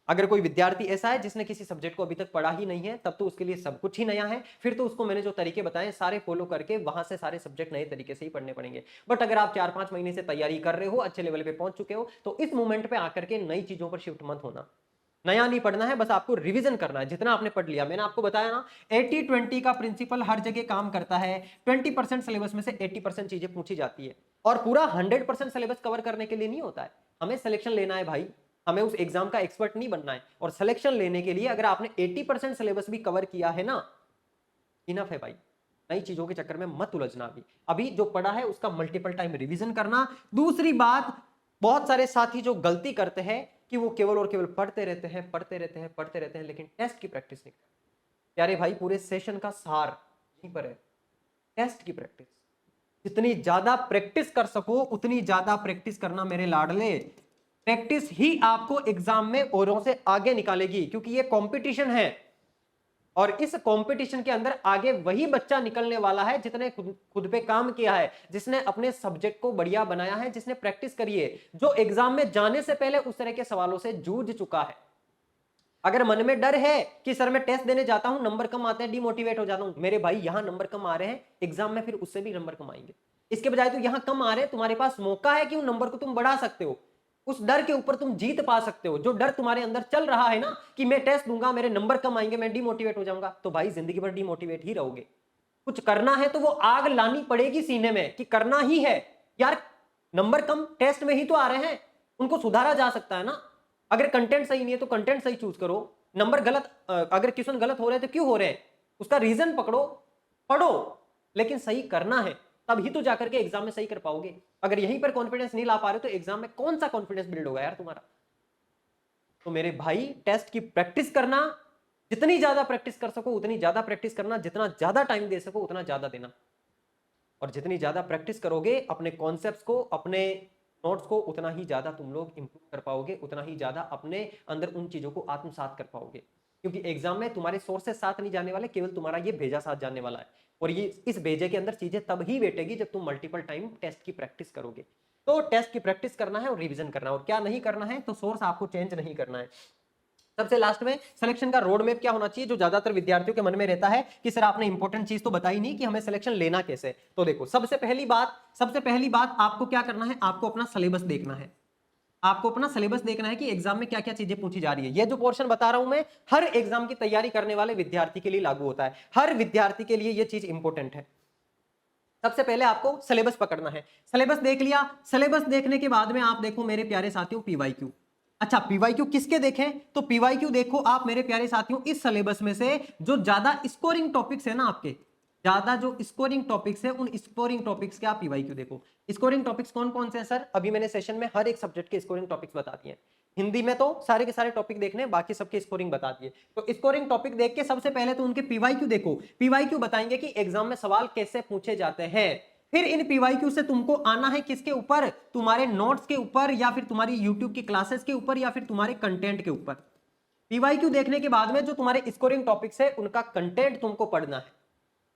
अगर कोई विद्यार्थी ऐसा है जिसने किसी सब्जेक्ट को अभी तक पढ़ा ही नहीं है, तब तो उसके लिए सब कुछ ही नया है। फिर तो उसको मैंने जो तरीके बताए सारे फॉलो करके वहां से सारे सब्जेक्ट नए तरीके से ही पढ़ने पड़ेंगे। बट अगर आप 4-5 महीने से तैयारी कर रहे हो, अच्छे लेवल पे पहुंच चुके हो, तो इस मोमेंट पे आकर के नई चीजों पर शिफ्ट मत होना। नया नहीं पढ़ना है, बस आपको रिवीजन करना है जितना आपने पढ़ लिया। मैंने आपको बताया ना 80-20 का प्रिंसिपल हर जगह काम करता है। 20% सिलेबस में से 80% चीजें पूछी जाती है, और पूरा 100% सिलेबस कवर करने के लिए नहीं होता है। हमें सिलेक्शन लेना है भाई, हमें उस एग्जाम का एक्सपर्ट नहीं बनना है। और सिलेक्शन लेने के लिए अगर आपने 80% सिलेबस भी कवर किया है ना, इनफ है भाई। नई चीजों के चक्कर में मत उलझना। अभी जो पढ़ा है उसका मल्टीपल टाइम रिवीजन करना। दूसरी बात, बहुत सारे साथी जो गलती करते हैं कि वो केवल और केवल पढ़ते रहते हैं, पढ़ते रहते हैं, पढ़ते रहते हैं, लेकिन टेस्ट की प्रैक्टिस नहीं करते। प्यारे भाई, पूरे सेशन का सार यहीं पर है, टेस्ट की प्रैक्टिस। जितनी ज्यादा प्रैक्टिस कर सको उतनी ज्यादा प्रैक्टिस करना मेरे लाडले। प्रैक्टिस ही आपको एग्जाम में औरों से आगे निकालेगी, क्योंकि ये कंपटीशन है। और इस कंपटीशन के अंदर आगे वही बच्चा निकलने वाला है जिसने खुद पे काम किया है, जिसने अपने सब्जेक्ट को बढ़िया बनाया है, जिसने प्रैक्टिस करी है, जो एग्जाम में जाने से पहले उस तरह के सवालों से जूझ चुका है। अगर मन में डर है कि सर मैं टेस्ट देने जाता हूं, नंबर कम आते हैं, डिमोटिवेट हो जाता हूं, मेरे भाई यहां नंबर कम आ रहे हैं, एग्जाम में फिर उससे भी नंबर कम आएंगे। इसके बजाय तो यहां कम आ रहे हैं, तुम्हारे पास मौका है कि उन नंबर को तुम बढ़ा सकते हो। उस डर के ऊपर तुम जीत पा सकते हो। जो डर तुम्हारे अंदर चल रहा है ना कि मैं टेस्ट दूंगा, मेरे नंबर कम आएंगे, मैं डिमोटिवेट हो जाऊंगा, तो भाई जिंदगी भर डिमोटिवेट ही रहोगे। कुछ करना है तो वो आग लानी पड़ेगी सीने में कि करना ही है। यार नंबर कम टेस्ट में ही तो आ रहे हैं, उनको सुधारा जा सकता है ना। अगर कंटेंट सही नहीं है तो कंटेंट सही चूज करो। नंबर गलत, अगर क्वेश्चन गलत हो रहे हैं तो क्यों हो रहे हैं, उसका रीजन पकड़ो, पढ़ो, लेकिन सही करना है, तब ही तो जाकर के एग्जाम में सही कर पाओगे। अगर यहीं पर कॉन्फिडेंस नहीं ला पा रहे तो एग्जाम में कौन सा कॉन्फिडेंस बिल्ड होगा यार तुम्हारा। तो मेरे भाई, टेस्ट की प्रैक्टिस करना, जितनी ज्यादा प्रैक्टिस कर सको उतनी ज्यादा प्रैक्टिस करना, जितना ज्यादा टाइम दे सको उतना ज्यादा देना। और जितनी ज्यादा प्रैक्टिस करोगे अपने कॉन्सेप्ट्स को, अपने नोट्स को, उतना ही ज्यादा तुम लोग इंप्रूव कर पाओगे, उतना ही ज्यादा अपने अंदर उन चीजों को आत्मसात कर पाओगे। क्योंकि एग्जाम में तुम्हारे सोर्सेस साथ नहीं जाने वाले, केवल तुम्हारा ये भेजा साथ जाने वाला है। और ये इस भेजे के अंदर चीजें तब ही बैठेगी जब तुम मल्टीपल टाइम टेस्ट की प्रैक्टिस करोगे। तो टेस्ट की प्रैक्टिस करना है और रिवीजन करना है। और क्या नहीं करना है, तो सोर्स आपको चेंज नहीं करना है। सबसे लास्ट में सिलेक्शन का रोड मैप क्या होना चाहिए, जो ज्यादातर विद्यार्थियों के मन में रहता है कि सर आपने इंपॉर्टेंट चीज तो बताई नहीं कि हमें सिलेक्शन लेना कैसे। तो देखो, सबसे पहली बात आपको क्या करना है, आपको अपना सिलेबस देखना है। आपको अपना सिलेबस देखना है कि एग्जाम में क्या क्या चीजें पूछी जा रही है। ये जो पोर्शन बता रहा हूं मैं, हर एग्जाम की तैयारी करने वाले विद्यार्थी के लिए लागू होता है। हर विद्यार्थी के लिए यह चीज इंपॉर्टेंट है। सबसे पहले आपको सिलेबस पकड़ना है। सिलेबस देख लिया, सिलेबस देखने के बाद में आप देखो मेरे प्यारे साथियों पीवाईक्यू। अच्छा, पीवाईक्यू किसके देखें, तो पीवाईक्यू देखो आप मेरे प्यारे साथियों इस सिलेबस में से जो ज्यादा स्कोरिंग टॉपिक्स है ना, आपके ज्यादा जो स्कोरिंग टॉपिक्स है, उन स्कोरिंग टॉपिक्स के आप पीवाईक्यू देखो। स्कोरिंग टॉपिक्स कौन कौन से हैं सर, अभी मैंने सेशन में हर एक सब्जेक्ट के स्कोरिंग टॉपिक्स बता दिए। हिंदी में तो सारे के सारे टॉपिक देखने, बाकी सबके स्कोरिंग बता दिए। तो स्कोरिंग टॉपिक देख के सबसे पहले तो उनके पीवाईक्यू देखो। पीवाईक्यू बताएंगे कि एग्जाम में सवाल कैसे पूछे जाते हैं। फिर इन पीवाईक्यू से तुमको आना है किसके ऊपर, तुम्हारे नोट्स के ऊपर, या फिर तुम्हारी यूट्यूब की क्लासेस के ऊपर, या फिर तुम्हारे कंटेंट के ऊपर। पीवाईक्यू देखने के बाद में जो तुम्हारे स्कोरिंग टॉपिक्स है उनका कंटेंट तुमको पढ़ना है।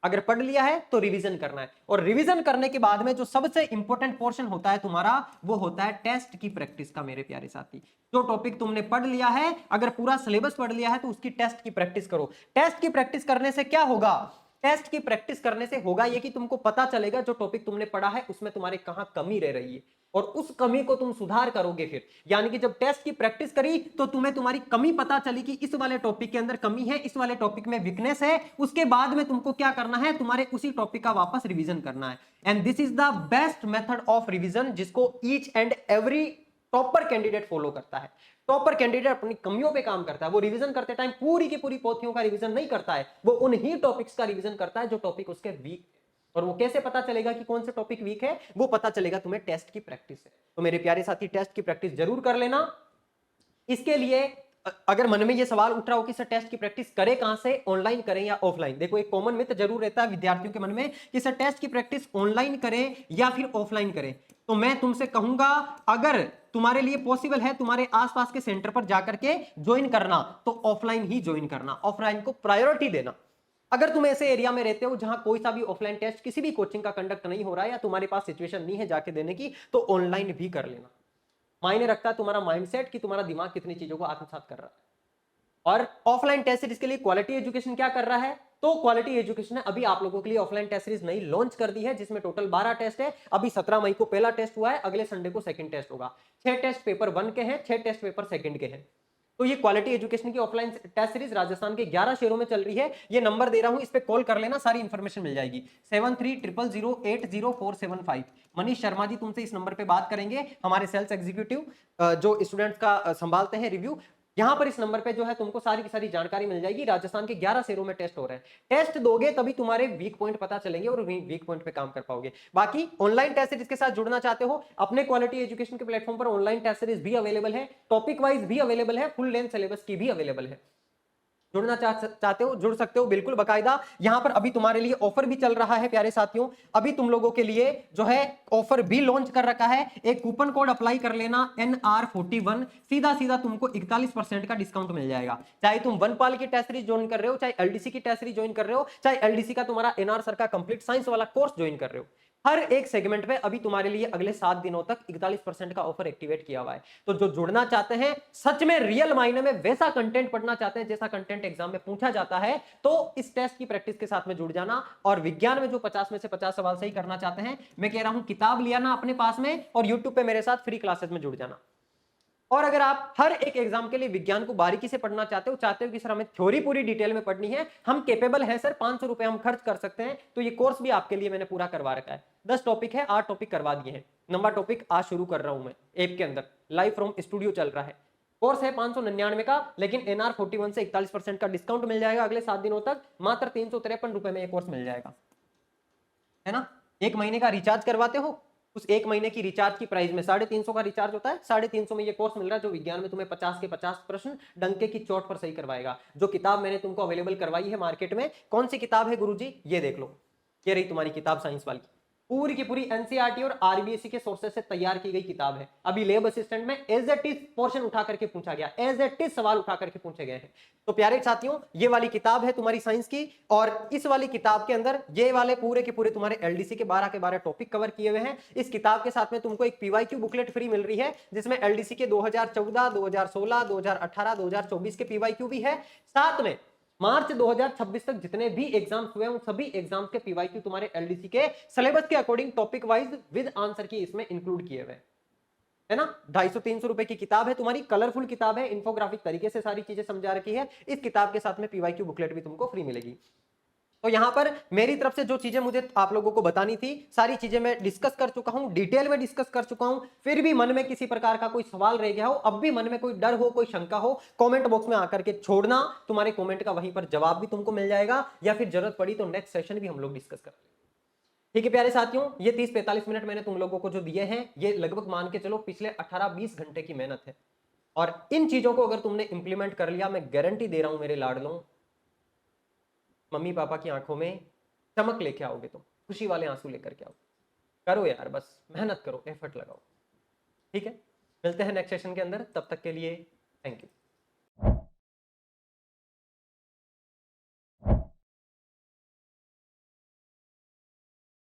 अगर पढ़ लिया है तो रिवीजन करना है। और रिवीजन करने के बाद में जो सबसे इंपॉर्टेंट पोर्शन होता है तुम्हारा, वो होता है टेस्ट की प्रैक्टिस का। मेरे प्यारे साथी, जो टॉपिक तुमने पढ़ लिया है, अगर पूरा सिलेबस पढ़ लिया है, तो उसकी टेस्ट की प्रैक्टिस करो। टेस्ट की प्रैक्टिस करने से क्या होगा, टेस्ट की प्रैक्टिस करने से होगा ये कि तुमको पता चलेगा जो टॉपिक तुमने पढ़ा है उसमें तुम्हारे कहां कमी रह रही है, और उस कमी को तुम सुधार करोगे। फिर यानी कि जब टेस्ट की प्रैक्टिस करी तो तुम्हें तुम्हारी कमी पता चली कि इस वाले टॉपिक के अंदर कमी है, इस वाले टॉपिक में वीकनेस है। उसके बाद में तुमको क्या करना है, तुम्हारे उसी टॉपिक का वापस रिवीजन करना है। And this is the best method of revision, जिसको each and every topper candidate follow करता है। टॉपर कैंडिडेट अपनी कमियों पे काम करता है। वो रिवीजन करते टाइम पूरी की पूरी पोथियों का रिवीजन नहीं करता है, वो उन्हीं टॉपिक्स का रिवीजन करता है जो टॉपिक उसके वीक है। और वो कैसे पता चलेगा कि कौन सा टॉपिक वीक है? वो पता चलेगा तुम्हें टेस्ट की प्रैक्टिस से। तो मेरे प्यारे साथी, टेस्ट की प्रैक्टिस जरूर कर लेना। इसके लिए अगर मन में ये सवाल उठ रहा हो कि सर टेस्ट की प्रैक्टिस करें कहां से, ऑनलाइन करें या ऑफलाइन? देखो एक कॉमन मिथ जरूर रहता है विद्यार्थियों के मन में कि सर टेस्ट की प्रैक्टिस ऑनलाइन करें या फिर ऑफलाइन करें। तो मैं तुमसे कहूंगा, अगर तुम्हारे लिए पॉसिबल है तुम्हारे आसपास के सेंटर पर जाकर के ज्वाइन करना, तो ऑफलाइन ही ज्वाइन करना, ऑफलाइन को प्रायोरिटी देना। अगर तुम ऐसे एरिया में रहते हो जहां कोई सा भी ऑफलाइन टेस्ट किसी भी कोचिंग का कंडक्ट नहीं हो रहा है, या तुम्हारे पास सिचुएशन नहीं है जाके देने की, तो ऑनलाइन भी कर लेना। मायने रखता है तुम्हारा माइंडसेट कि तुम्हारा दिमाग कितनी चीजों को आत्मसात कर रहा है। और ऑफलाइन टेस्ट सीरीज के लिए क्वालिटी एजुकेशन क्या कर रहा है? तो क्वालिटी एजुकेशन ने अभी आप लोगों के लिए ऑफलाइन टेस्ट सीरीज नई लॉन्च कर दी है, जिसमें टोटल 12 टेस्ट है। अभी 17 मई को पहला टेस्ट हुआ है, अगले संडे को सेकंड टेस्ट होगा। 6 टेस्ट पेपर 1 के हैं, 6 टेस्ट पेपर सेकंड के हैं। तो ये क्वालिटी एजुकेशन की ऑफलाइन टेस्ट सीरीज राजस्थान के 11 शहरों में चल रही है। ये नंबर दे रहा हूं, इस पे कॉल कर लेना, सारी इंफॉर्मेशन मिल जाएगी। 7300080475। मनीष शर्मा जी तुमसे इस नंबर पे बात करेंगे, हमारे सेल्स एग्जीक्यूटिव जो स्टूडेंट्स का संभालते हैं रिव्यू। यहां पर इस नंबर पे जो है तुमको सारी की सारी जानकारी मिल जाएगी। राजस्थान के 11 शहरों में टेस्ट हो रहे हैं। टेस्ट दोगे तभी तुम्हारे वीक पॉइंट पता चलेंगे और वीक पॉइंट पे काम कर पाओगे। बाकी ऑनलाइन टेस्ट सीरीज के साथ जुड़ना चाहते हो, अपने क्वालिटी एजुकेशन के प्लेटफॉर्म पर ऑनलाइन टेस्ट सीरीज भी अवेलेबल है, टॉपिक वाइज भी अवेलेबल है, फुल लेंथ सिलेबस की भी अवेलेबल है। जुड़ना चाहते हो जुड़ सकते हो बिल्कुल बाकायदा। यहां पर अभी तुम्हारे लिए ऑफर भी चल रहा है प्यारे साथियों। अभी तुम लोगों के लिए जो है ऑफर भी लॉन्च कर रखा है। एक कूपन कोड अप्लाई कर लेना NR41, सीधा सीधा तुमको 41% का डिस्काउंट मिल जाएगा। चाहे तुम वनपाल की टेस्ट सीरीज ज्वाइन कर रहे हो, चाहे LDC की टेस्ट सीरीज ज्वाइन कर रहे हो, चाहे LDC का तुम्हारा NR सर का कंप्लीट साइंस वाला कोर्स ज्वाइन कर रहे हो, हर एक सेगमेंट पे अभी तुम्हारे लिए अगले 7 दिनों तक 41% का ऑफर एक्टिवेट किया हुआ है। तो जो जुड़ना चाहते हैं, सच में रियल मायने में वैसा कंटेंट पढ़ना चाहते हैं जैसा कंटेंट एग्जाम में पूछा जाता है, तो इस टेस्ट की प्रैक्टिस के साथ में जुड़ जाना। और विज्ञान में जो 50 में से 50 सवाल सही करना चाहते हैं, मैं कह रहा हूं किताब लिया ना अपने पास में और यूट्यूब पे मेरे साथ फ्री क्लासेस में जुड़ जाना। और अगर आप हर एक एग्जाम के लिए विज्ञान को बारीकी से पढ़ना चाहते हो कि सर हमें थ्योरी पूरी डिटेल में पढ़नी है, हम कैपेबल हैं सर, 500 रुपए हम खर्च कर सकते हैं, तो ये कोर्स भी आपके लिए मैंने पूरा करवा रखा है। 10 टॉपिक है, 8 टॉपिक करवा दिए हैं। नंबर टॉपिक आज शुरू कर रहा हूं मैं ऐप के अंदर, लाइव फ्रॉम स्टूडियो चल रहा है। कोर्स है 599 का, लेकिन NR41 से 41% का डिस्काउंट मिल जाएगा अगले 7 दिनों तक। मात्र 353 रुपए में ये कोर्स मिल जाएगा, है ना। 1 महीने का रिचार्ज करवाते हो, उस 1 महीने की रिचार्ज की प्राइस में 350 का रिचार्ज होता है, 350 में ये कोर्स मिल रहा है, जो विज्ञान में तुम्हें 50 के 50 प्रश्न डंके की चोट पर सही करवाएगा। जो किताब मैंने तुमको अवेलेबल करवाई है मार्केट में, कौन सी किताब है गुरुजी? ये देख लो, ये रही तुम्हारी किताब साइंस वाली, पूरी की पूरी NCERT और RBSE के सोर्सेस से तैयार की गई किताब है। अभी लैब असिस्टेंट में एज इट इज पोर्शन उठा करके पूछा गया, एज इट इज सवाल उठा करके पूछे गए हैं। तो प्यारे साथियों, ये वाली किताब है तुम्हारी साइंस की, और इस वाली किताब के अंदर ये वाले पूरे के पूरे तुम्हारे LDC के 12 के 12 टॉपिक कवर किए हुए हैं। इस किताब के साथ में तुमको एक PYQ बुकलेट फ्री मिल रही है, जिसमें LDC के 2014, 2016, 2018, 2024 के PYQ भी है। साथ में मार्च 2026 तक जितने भी एग्जाम्स हुए, उन सभी एग्जाम्स के PYQ तुम्हारे LDC के सिलेबस के according topic wise with answer की इसमें इंक्लूड किए हुए, है ना। 250-300 रुपए की किताब है तुम्हारी, कलरफुल किताब है, इंफोग्राफिक तरीके से सारी चीजें समझा रखी है। इस किताब के साथ में PYQ बुकलेट भी तुमको फ्री मिलेगी। तो यहां पर मेरी तरफ से जो चीजें मुझे आप लोगों को बतानी थी, सारी चीजें मैं डिस्कस कर चुका हूं, डिटेल में डिस्कस कर चुका हूं। फिर भी मन में किसी प्रकार का कोई सवाल रह गया हो, अब भी मन में कोई डर हो, कोई शंका हो, कमेंट बॉक्स में आकर के छोड़ना। तुम्हारे कमेंट का वहीं पर जवाब भी तुमको मिल जाएगा, या फिर जरूरत पड़ी तो नेक्स्ट सेशन भी हम लोग डिस्कस कर लेंगे। ठीक है प्यारे साथियों, ये 30-45 मिनट मैंने तुम लोगों को जो दिए हैं, ये लगभग मान के चलो पिछले 18-20 घंटे की मेहनत है। और इन चीजों को अगर तुमने इंप्लीमेंट कर लिया, मैं गारंटी दे रहा हूं मेरे लाडलों, मम्मी पापा की आंखों में चमक लेके आओगे, तुम खुशी वाले आंसू लेकर के आओ। करो यार, बस मेहनत करो, एफर्ट लगाओ। ठीक है, मिलते हैं नेक्स्ट सेशन के अंदर, तब तक के लिए थैंक यू।